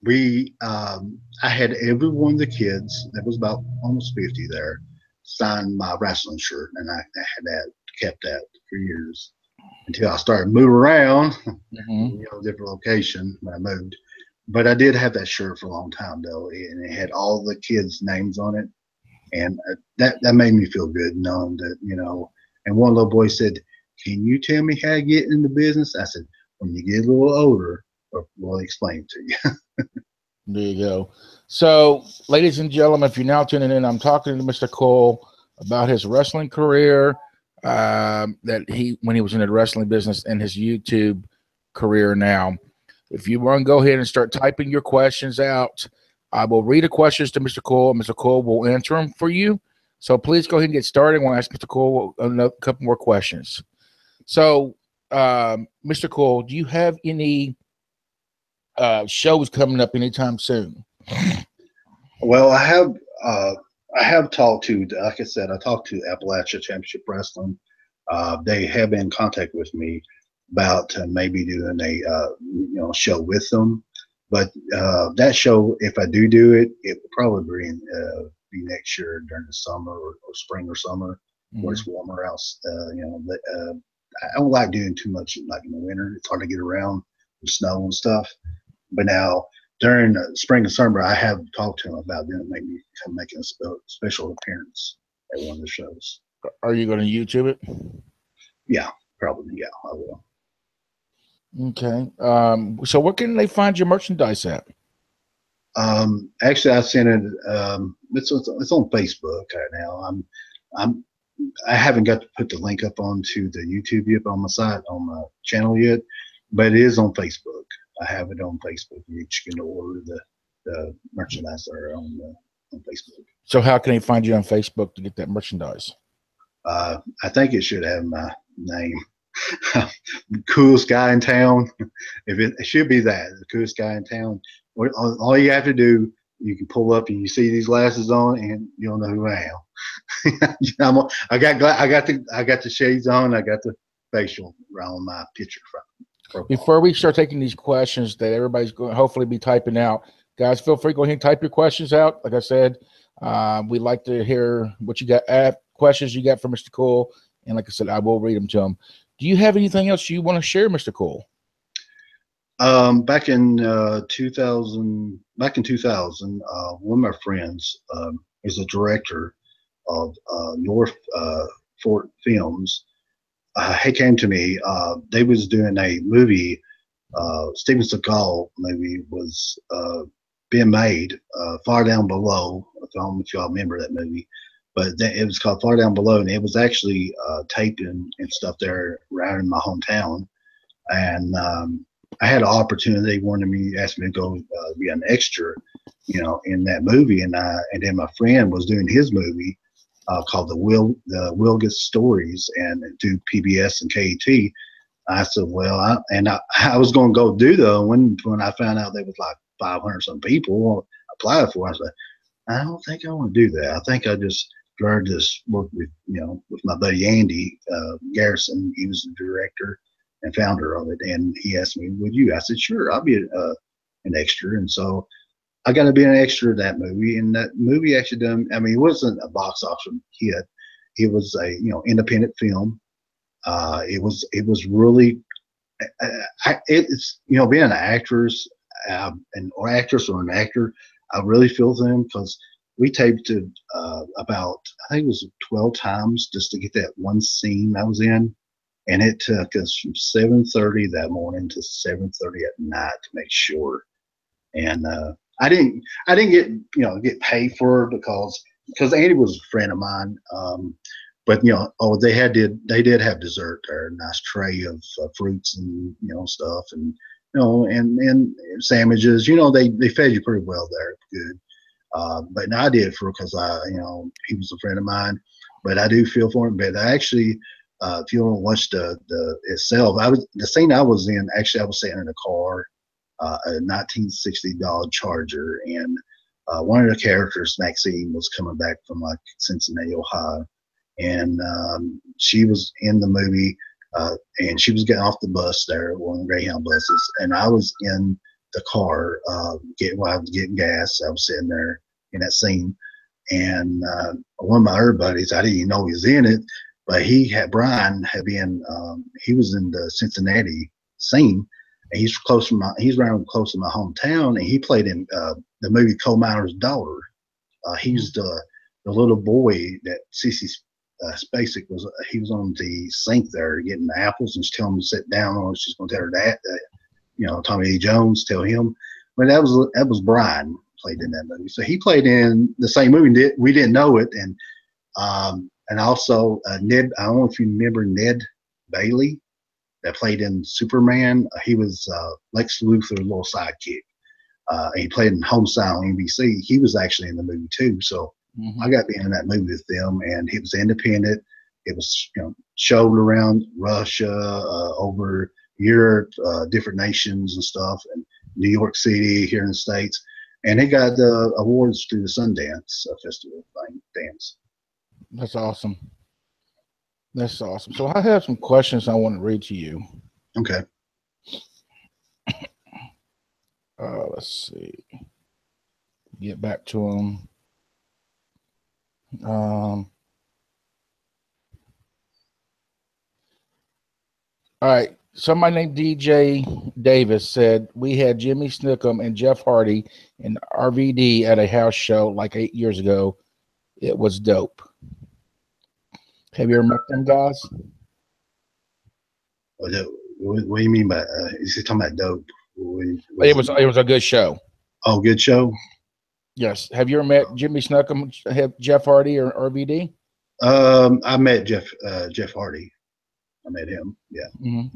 I had every one of the kids, there was about almost 50 there, sign my wrestling shirt, and I had kept that for years until I started moving around, you know, different location when I moved. But I did have that shirt for a long time though, and it had all the kids' names on it, and that made me feel good knowing that, you know. And one little boy said, "Can you tell me how to get in the business?" I said, "When you get a little older, we'll explain it to you." There you go. So, ladies and gentlemen, if you're now tuning in, I'm talking to Mr. Cole about his wrestling career, that when he was in the wrestling business, and his YouTube career now. If you want to go ahead and start typing your questions out, I will read the questions to Mr. Cole. Mr. Cole will answer them for you. So please go ahead and get started. I want to ask Mr. Cole a couple more questions. So, Mr. Cole, do you have any shows coming up anytime soon? Well, I have talked to, like I said, I talked to Appalachia Championship Wrestling. They have been in contact with me about maybe doing a you know, show with them. But that show, if I do it, it will probably be next year during the summer or spring or summer, where it's warmer out. You know, but I don't like doing too much like in the winter. It's hard to get around with snow and stuff. But now during spring and summer, I have talked to him about doing maybe making a special appearance at one of the shows. Are you going to YouTube it? Yeah, probably. Yeah, I will. Okay. So where can they find your merchandise at? Actually, I sent it. It's on Facebook right now. I haven't got to put the link up onto the YouTube yet on my site, on my channel yet, but it is on Facebook. I have it on Facebook. You can order the merchandise there on Facebook. So how can they find you on Facebook to get that merchandise? I think it should have my name. Coolest guy in town. If it should be that, the coolest guy in town. All you have to do, you can pull up and you see these glasses on, and you'll know who I am. I got the shades on. I got the facial around my picture from. Before we start taking these questions that everybody's going to hopefully be typing out, guys, feel free to go ahead and type your questions out. Like I said, we'd like to hear what you got, questions you got for Mr. Cole. And like I said, I will read them to him. Do you have anything else you want to share, Mr. Cole? Back in 2000, one of my friends is a director of North Fort Films. He came to me. They was doing a movie. Steven Seagal movie was being made. Far Down Below. I don't know if y'all remember that movie. but it was called Far Down Below, and it was actually taped and stuff there around in my hometown. And I had an opportunity. They wanted me, asked me to go be an extra, in that movie. And then my friend was doing his movie called the Wilgus Stories, and do PBS and KET. I said, well, I was going to go do the when I found out there was like 500 some people applied for it. I said, I don't think I want to do that. I think I just rather just work with my buddy Andy Garrison. He was the director and founder of it, and he asked me, "Would you?" I said, "Sure, I'll be an extra." And so I got to be an extra in that movie. And that movie actually done. I mean, it wasn't a box office hit. It was a independent film. It was really it's being an actress or actress or an actor. I really feel them because we taped it about, I think it was 12 times just to get that one scene I was in. And it took us from 7:30 that morning to 7:30 at night to make sure. And I didn't get paid for it because Andy was a friend of mine. But they did have dessert there, a nice tray of fruits and stuff, and and sandwiches. They fed you pretty well there, good. But I did because he was a friend of mine. But I do feel for him. But I actually, if you want to watch the itself, the scene I was in. Actually, I was sitting in a car, a 1960 Dodge Charger, and one of the characters, Maxine, was coming back from like Cincinnati, Ohio. And she was in the movie, and she was getting off the bus there, one of the Greyhound buses, and I was in the car while I was getting gas. I was sitting there in that scene, and one of my other buddies, I didn't even know he was in it, but Brian had been, he was in the Cincinnati scene, and he's around close to my hometown, and he played in the movie Coal Miner's Daughter. He's the little boy that Cece Spacek he was on the sink there getting the apples, and she's telling him to sit down, or she's going to tell her that, Tommy Lee Jones tell him. But that was Brian played in that movie. So he played in the same movie. We didn't know it. And also Ned, I don't know if you remember Ned Bailey that played in Superman. He was Lex Luthor's little sidekick. He played in Homicide on NBC. He was actually in the movie too. So I got to be in that movie with them, and it was independent. It was showed around Russia, over Europe, different nations and stuff, and New York City here in the States, and it got awards through the Sundance Festival dance. That's awesome. That's awesome. So I have some questions I want to read to you. Okay. Let's see. Get back to them. All right. Somebody named DJ Davis said we had Jimmy Snookum and Jeff Hardy in RVD at a house show like 8 years ago. It was dope. Have you ever met them guys? What do you mean by? Is he talking about dope? It was a good show. Oh, good show. Yes. Have you ever met Jimmy Snookum, Jeff Hardy, or RVD? I met Jeff Hardy. I met him. Yeah,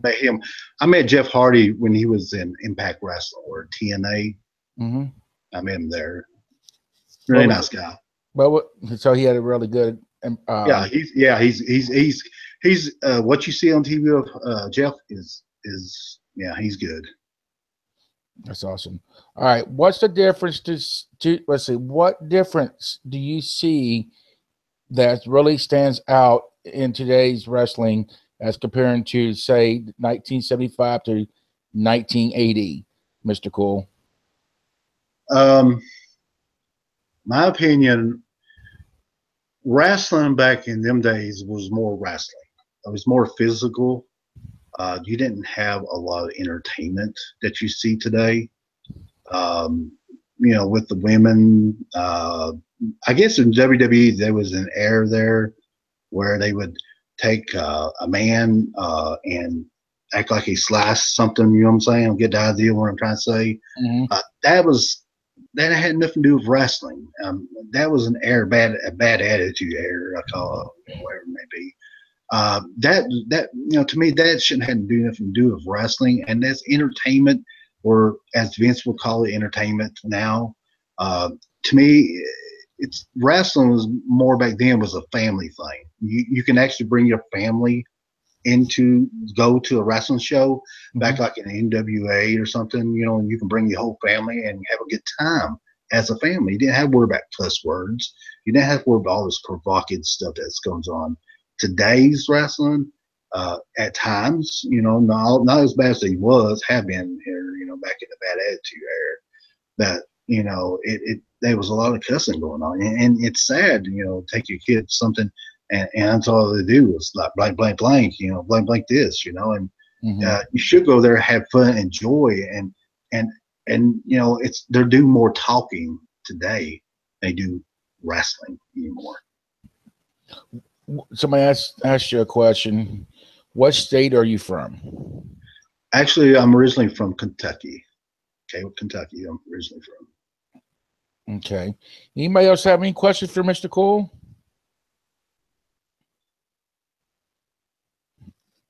met him. I met Jeff Hardy when he was in Impact Wrestling or TNA. I met him there. Really nice guy. Well, so he had a really good. He's what you see on TV of Jeff is he's good. That's awesome. All right, what's the difference let's see, what difference do you see that really stands out in today's wrestling as comparing to, say, 1975 to 1980, Mr. Cool? My opinion, wrestling back in them days was more wrestling. It was more physical. You didn't have a lot of entertainment that you see today. With the women, I guess in WWE there was an era there where they would take a man and act like he sliced something. You know what I'm saying? Get the idea what I'm trying to say. That was that had nothing to do with wrestling. That was an error, a bad attitude error, I call it, whatever it may be. That to me, that shouldn't have nothing to do with wrestling, and that's entertainment, or as Vince would call it, entertainment now. To me, it's wrestling was more back then was a family thing. You can actually bring your family into go to a wrestling show back like in NWA or something, and you can bring your whole family and have a good time as a family. You didn't have to worry about cuss words. You didn't have to worry about all this provocative stuff that goes on. Today's wrestling, at times, not as bad as he have been here, back in the bad attitude era. That there was a lot of cussing going on, and it's sad, take your kids something, and that's all they do is like blank, blank, blank, blank, blank this, and you should go there, have fun, enjoy, and they're doing more talking today. They do wrestling anymore. Somebody asked you a question. What state are you from? Actually, I'm originally from Kentucky. Okay, Kentucky, I'm originally from. Okay. Anybody else have any questions for Mr. Cole?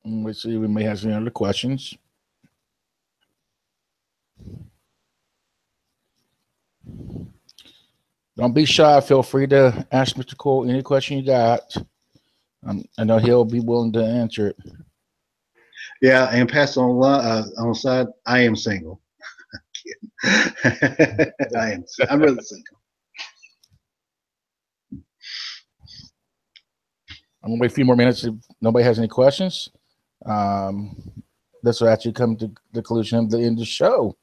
Let's see if we may have some other questions. Don't be shy. Feel free to ask Mr. Cole any question you got. I know he'll be willing to answer it. Yeah, and pass on the side, I am single. I'm really single. I'm gonna wait a few more minutes if nobody has any questions. This will actually come to the conclusion of the end of the show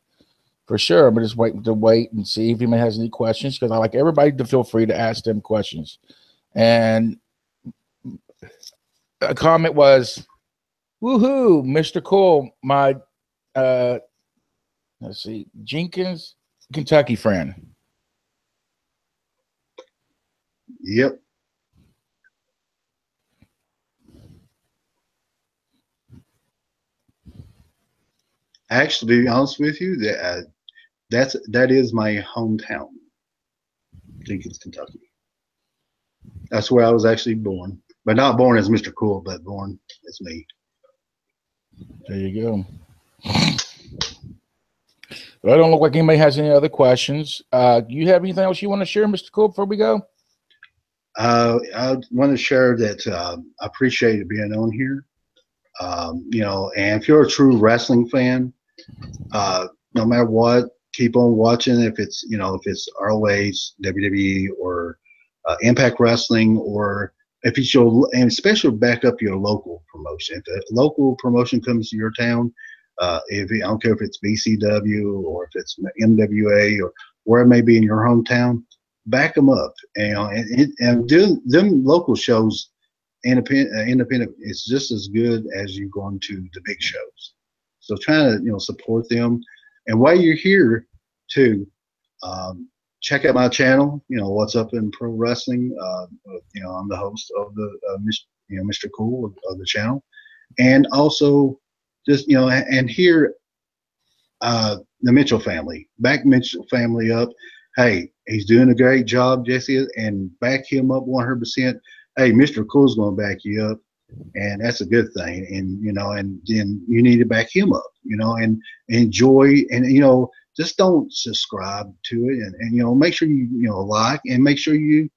for sure. I'm just waiting to wait and see if anybody has any questions, because I like everybody to feel free to ask them questions. And a comment was, "Woohoo, Mr. Cole, my let's see, Jenkins, Kentucky friend." Yep. Actually, to be honest with you, that is my hometown, Jenkins, Kentucky. That's where I was actually born, but not born as Mr. Cool, but born as me. There you go. Well, I don't look like anybody has any other questions. Do you have anything else you want to share, Mr. Cool, before we go? I want to share that I appreciate being on here. And if you're a true wrestling fan, no matter what, keep on watching. If it's ROH, WWE, or Impact Wrestling, or if it's and especially back up your local promotion. If a local promotion comes to your town, I don't care if it's BCW or if it's MWA or where it may be in your hometown, back them up. And do them local shows. Independent is just as good as you going to the big shows. So try to support them. And while you're here too, check out my channel. What's up in pro wrestling. I'm the host of the Mr. Cool of the channel, and also just and here the Mitchell family. Back Mitchell family up. Hey, he's doing a great job, Jesse, and back him up 100%. Hey, Mr. Cool's going to back you up, and that's a good thing. And and then you need to back him up, and enjoy, and just don't subscribe to it, and make sure you like, and make sure you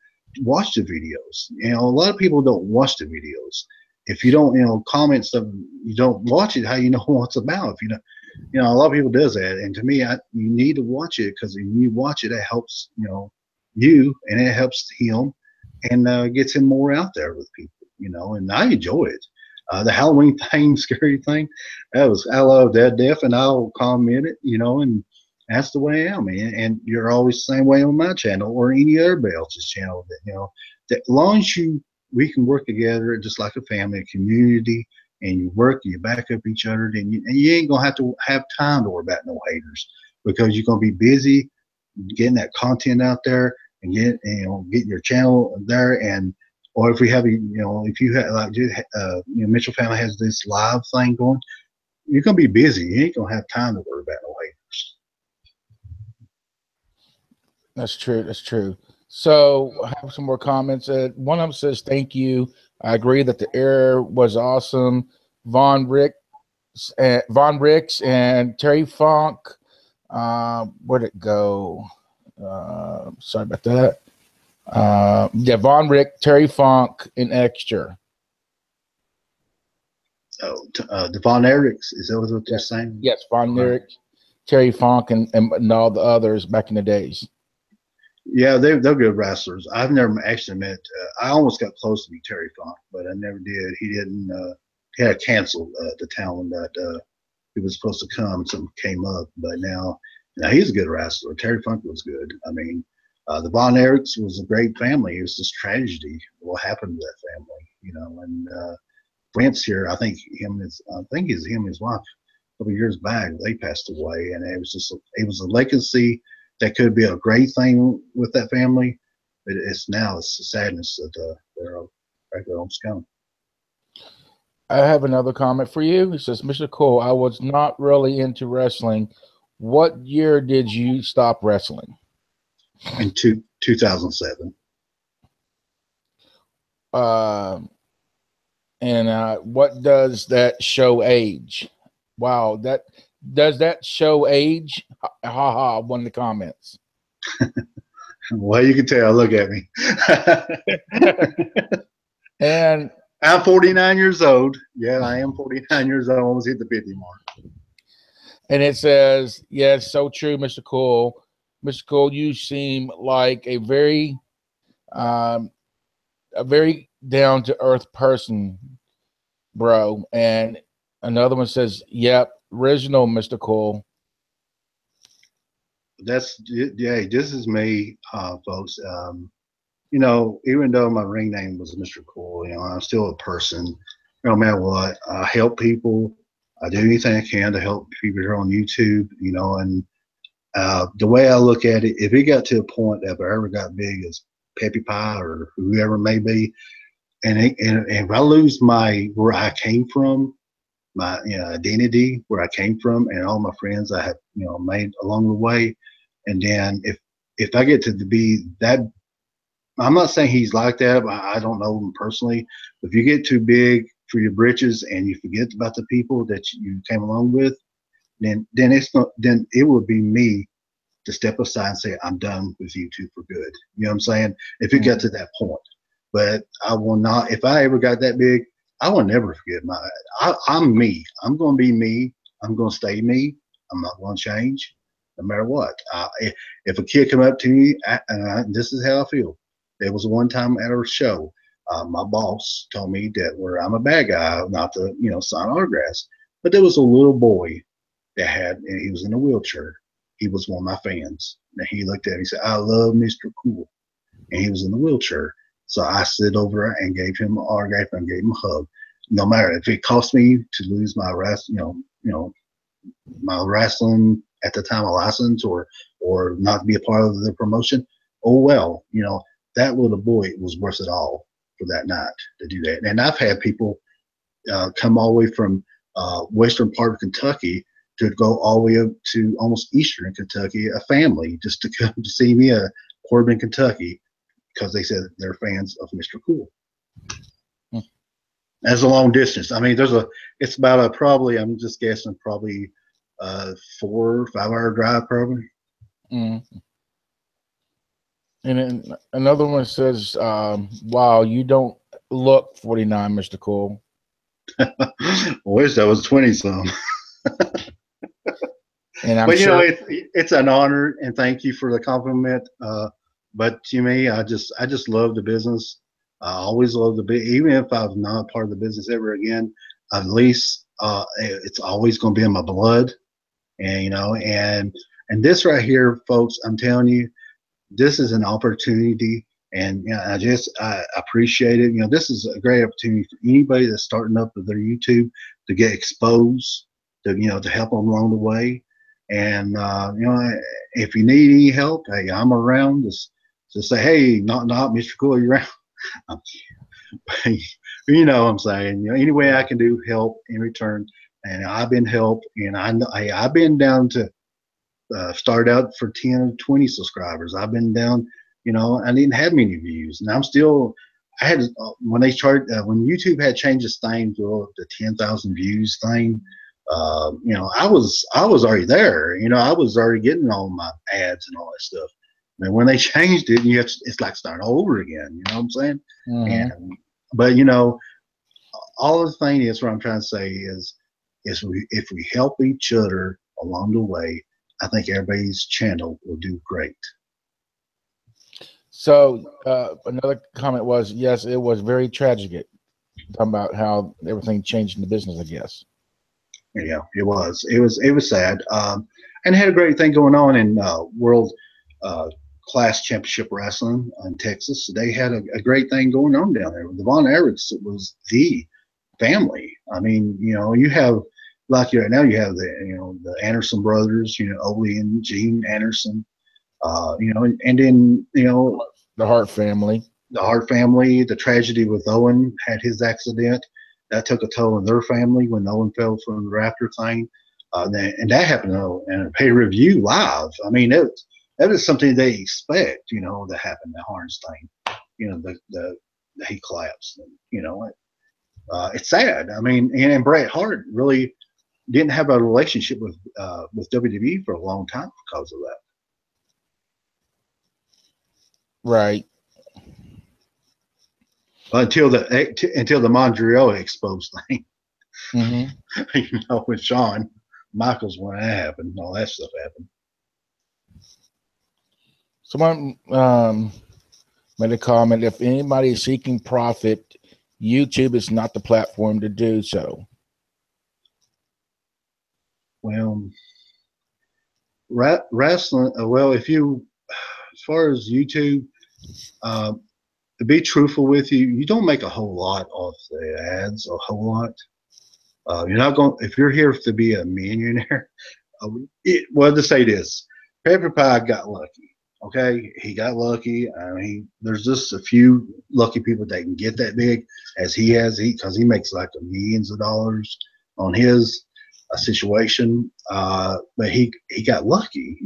watch the videos. A lot of people don't watch the videos. If you don't comment stuff, you don't watch it. How you know what it's about? If a lot of people does that, and to me, you need to watch it, because when you watch it, it helps you, and it helps him. And gets him more out there with people, and I enjoy it. The Halloween thing, scary thing, I love that deaf, and I'll comment it, and that's the way I am. And you're always the same way on my channel or any other else's channel. That as long as we can work together just like a family, a community, and you back up each other, then you ain't gonna have to have time to worry about no haters, because you're gonna be busy getting that content out there, and getting your channel there. And or if we have if you have like Mitchell family has this live thing going, you're gonna be busy. You ain't gonna have time to worry about no haters. That's true. That's true. So I have some more comments. One of them says, "Thank you. I agree that the air was awesome." Von Rick, Von Ricks, and Terry Funk. Where'd it go? Sorry about that. Yeah, Von Rick, Terry Funk, and Extra. Oh, Devon Erics, is that what you're Yes. saying? Yes, Von Right. Rick, Terry Funk, and all the others back in the days. Yeah, they're good wrestlers. I've never actually met. I almost got close to meet Terry Funk, but I never did. He didn't. He had canceled the talent that he was supposed to come. Something came up, but now he's a good wrestler. Terry Funk was good. I mean, the Von Erichs was a great family. It was just tragedy what happened to that family, And Prince here, I think it's him and his wife. A couple of years back, they passed away, and it was a legacy that could be a great thing with that family. But it's a sadness that they're almost gone. I have another comment for you. He says, "Mr. Cole, I was not really into wrestling. What year did you stop wrestling?" In 2007. And what does that show age? Wow, does that show age? Ha ha! One of the comments. Well, you can tell. Look at me. And I'm 49 years old. Yeah, I am 49 years old. I almost hit the 50 mark. and it says, "Yes, so true, Mr. Cole. Mr. Cole, you seem like um, a very down to earth person, bro." And another one says, "Yep, original, Mr. Cole." Yeah, this is me, folks. Even though my ring name was Mr. Cool, I'm still a person. No matter what, I help people. I do anything I can to help people here on YouTube, and the way I look at it, if it got to a point that if I ever got big as Peppy Pie or whoever it may be, and if I lose where I came from, my identity, where I came from, and all my friends I have made along the way, and then if I get to be that, I'm not saying he's like that, but I don't know him personally. If you get too big for your britches and you forget about the people that you came along with, then it would be me to step aside and say, I'm done with you two for good. You know what I'm saying? If it got to that point. But I will not, if I ever got that big, I will never forget I'm me. I'm going to be me. I'm going to stay me. I'm not going to change no matter what. If a kid come up to me, this is how I feel. There was one time at our show, my boss told me that where I'm a bad guy, not to, sign autographs. But there was a little boy and he was in a wheelchair. He was one of my fans. And he looked at me and said, I love Mr. Cool. And he was in the wheelchair. So I slid over and gave him an autograph and gave him a hug. No matter if it cost me to lose my my wrestling at the time, a license, or not to be a part of the promotion. Oh well, that little boy was worth it all for that night to do that. And I've had people come all the way from western part of Kentucky to go all the way up to almost eastern Kentucky, a family just to come to see me at Corbin, Kentucky, because they said they're fans of Mr. Cool. That's a long distance. I mean, it's about probably, I'm just guessing, probably 4 or 5 hour drive, probably. And then another one says, wow, you don't look 49, Mr. Cole. I wish I was 20 some. And I'm but sure it's an honor, and thank you for the compliment. But to me, I just love the business. I always love the business. Even if I'm not part of the business ever again, at least it's always going to be in my blood. And and this right here, folks, I'm telling you, this is an opportunity, and I appreciate it. This is a great opportunity for anybody that's starting up with their YouTube to get exposed, to help them along the way. And if you need any help, hey, I'm around. Just say, hey, not Mr. Cool, you're around. You know what I'm saying? Any way I can do help in return, and I've been helped, and I know I've been down to started out for 10, 20 subscribers. I've been down, I didn't have many views, and I'm still. I had when they started when YouTube had changed its thing to the 10,000 views thing. I was already there. I was already getting all my ads and all that stuff. And when they changed it, it's like starting over again. You know what I'm saying? Mm-hmm. But all the thing is, what I'm trying to say is if we help each other along the way, I think everybody's channel will do great. So another comment was, yes, it was very tragic. Talking about how everything changed in the business, I guess. Yeah, it was. It was sad. And had a great thing going on in World Class Championship Wrestling in Texas. They had a great thing going on down there. The Von Erichs was the family. I mean, you have like right now you have the Anderson brothers, Ole and Gene Anderson, and then the Hart family. The Hart family. The tragedy with Owen had his accident. That took a toll on their family when Owen fell from the Raptor thing. And that happened in a pay-per-view live. I mean, that is something they expect, to happen, the Harns thing. The he collapsed. It's sad. I mean, and Bret Hart really didn't have a relationship with WWE for a long time because of that. Right. Until the Montreal exposed thing. Mm-hmm. With Shawn Michaels when that happened, all that stuff happened. Someone made a comment: if anybody is seeking profit, YouTube is not the platform to do so. Well, wrestling. As far as YouTube, to be truthful with you, you don't make a whole lot off the ads, a whole lot. You're not going. If you're here to be a millionaire, to say this, Pepper Pie got lucky. Okay, he got lucky. I mean, there's just a few lucky people that can get that big as he has, because he makes like millions of dollars on his situation. But he got lucky.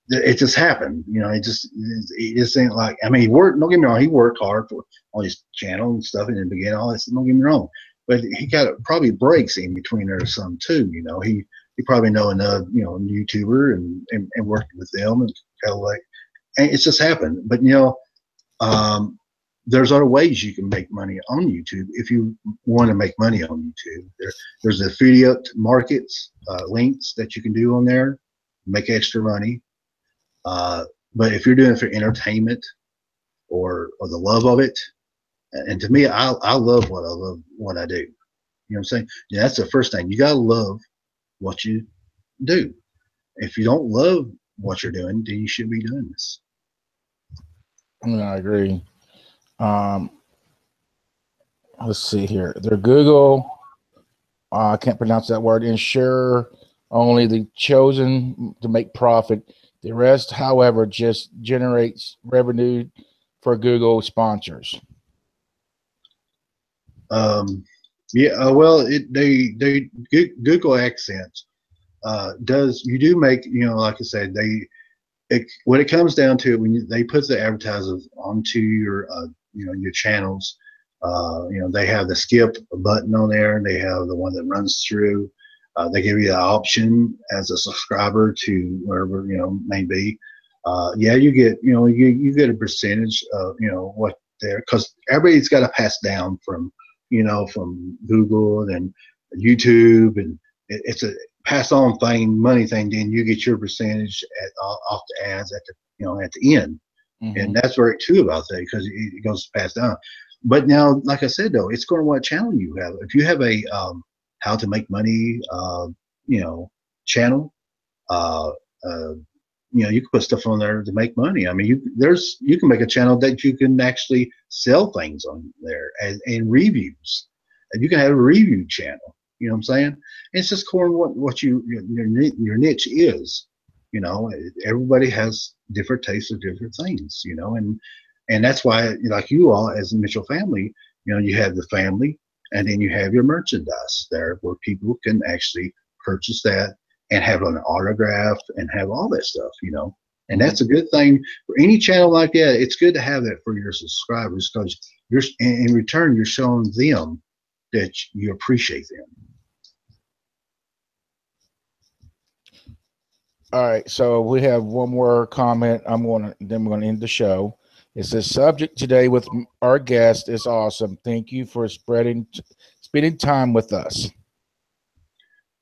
It just happened. It just ain't like. I mean, he worked. Don't get me wrong. He worked hard on his channel and stuff in the beginning. All this. Don't get me wrong. But he got probably breaks in between there or some too. He probably know another YouTuber and working with them and kind of like, and it's just happened. But there's other ways you can make money on YouTube if you want to make money on YouTube. There's affiliate markets links that you can do on there, make extra money. But if you're doing it for entertainment or the love of it, and to me, I love what I do. You know what I'm saying? Yeah, that's the first thing. You gotta love what you do. If you don't love what you're doing, then you shouldn't be doing this. I agree. Let's see here. They're Google. I can't pronounce that word. Ensure only the chosen to make profit. The rest, however, just generates revenue for Google sponsors. Well, they Google AdSense you do make, like I said, when it comes down to it, when they put the advertisers onto your your channels, they have the skip button on there, and they have the one that runs through. They give you the option as a subscriber to wherever may be. You get you get a percentage of what they're, because everybody's got to pass down from from Google and YouTube, and it's a pass on thing, money thing. Then you get your percentage off the ads at the end, and that's very true about that, because it goes passed down. But now, like I said, though, it's going to what channel you have. If you have a how to make money channel, you can put stuff on there to make money. I mean, you can make a channel that you can actually sell things on there and reviews, and you can have a review channel. You know what I'm saying? It's just according what your niche is. Everybody has different tastes of different things. And that's why, like you all as a Mitchell family, you have the family, and then you have your merchandise there where people can actually purchase that and have an autograph and have all that stuff, And that's a good thing for any channel like that. It's good to have that for your subscribers because in return, you're showing them that you appreciate them. All right, so we have one more comment. Then we're gonna end the show. It says, subject today with our guest is awesome. Thank you for spending time with us.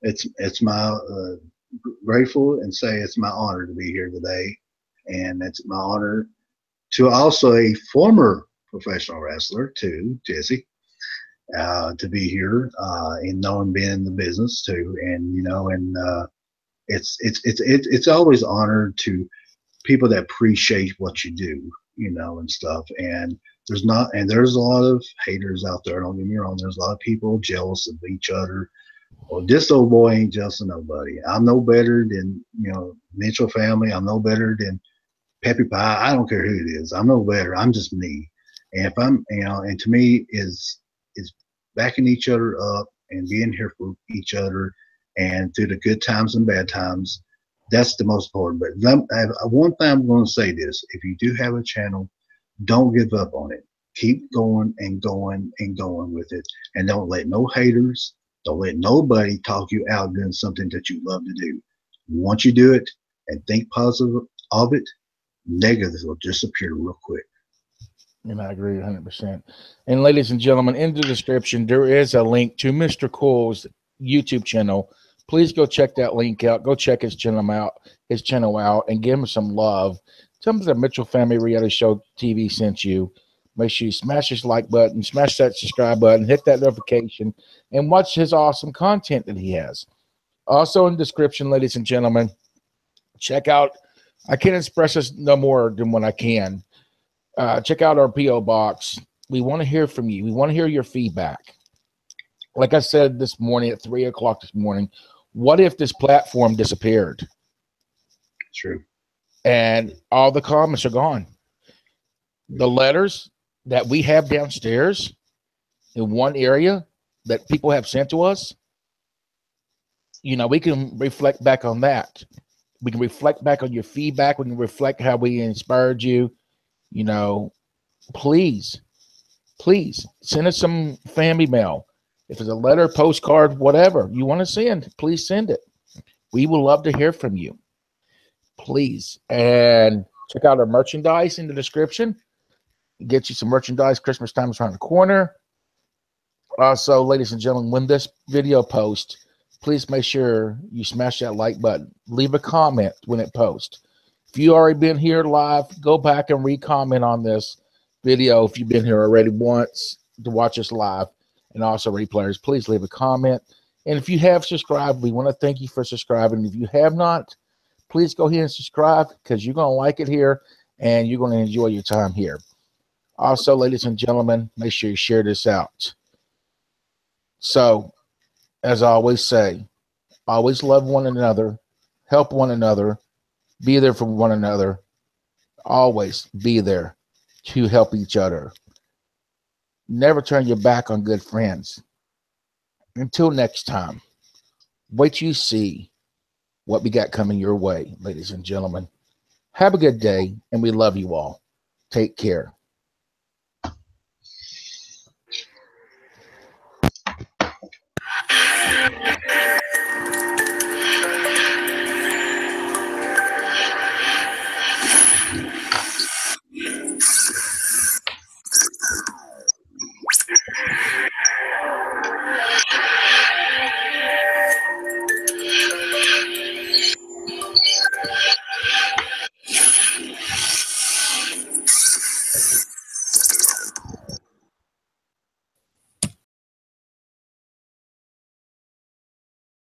It's my grateful and say it's my honor to be here today, and it's my honor to also a former professional wrestler too, Jesse, to be here and knowing being in the business too, and it's always honored to people that appreciate what you do, and stuff. And there's a lot of haters out there. Don't get me wrong. There's a lot of people jealous of each other. Well, this old boy ain't jealous of nobody. I'm no better than, Mitchell family. I'm no better than Peppy Pie. I don't care who it is. I'm no better. I'm just me. And if I'm, and to me is backing each other up and being here for each other and through the good times and bad times. That's the most important. But one thing I'm going to say this: if you do have a channel, don't give up on it. Keep going and going and going with it, and don't let no haters, don't let nobody talk you out doing something that you love to do. Once you do it and think positive of it, negatives will disappear real quick. And I agree 100%. And ladies and gentlemen, in the description, there is a link to Mr. Cool's YouTube channel. Please go check that link out. Go check his channel out, and give him some love. Tell him the Mitchell Family Reality Show TV sent you. Make sure you smash his like button, smash that subscribe button, hit that notification, and watch his awesome content that he has. Also in the description, ladies and gentlemen, check out, I can't express this no more than what I can. Check out our P.O Box. We want to hear from you. We want to hear your feedback. Like I said this morning at 3 o'clock this morning, what if this platform disappeared? True. And all the comments are gone. The letters that we have downstairs in one area that people have sent to us, we can reflect back on that. We can reflect back on your feedback. We can reflect how we inspired you. Please send us some family mail. If it's a letter, postcard, whatever you want to send, please send it. We would love to hear from you. Please. And check out our merchandise in the description. Get you some merchandise. Christmas time is around the corner. Also, ladies and gentlemen, when this video posts, please make sure you smash that like button. Leave a comment when it posts. If you already been here live, go back and re-comment on this video if you've been here already once to watch us live. And also replayers, please leave a comment. And if you have subscribed, we want to thank you for subscribing. If you have not, please go ahead and subscribe because you're going to like it here and you're going to enjoy your time here. Also, ladies and gentlemen, make sure you share this out. So, as I always say, always love one another, help one another, be there for one another. Always be there to help each other. Never turn your back on good friends. Until next time, wait till you see what we got coming your way, ladies and gentlemen. Have a good day, and we love you all. Take care.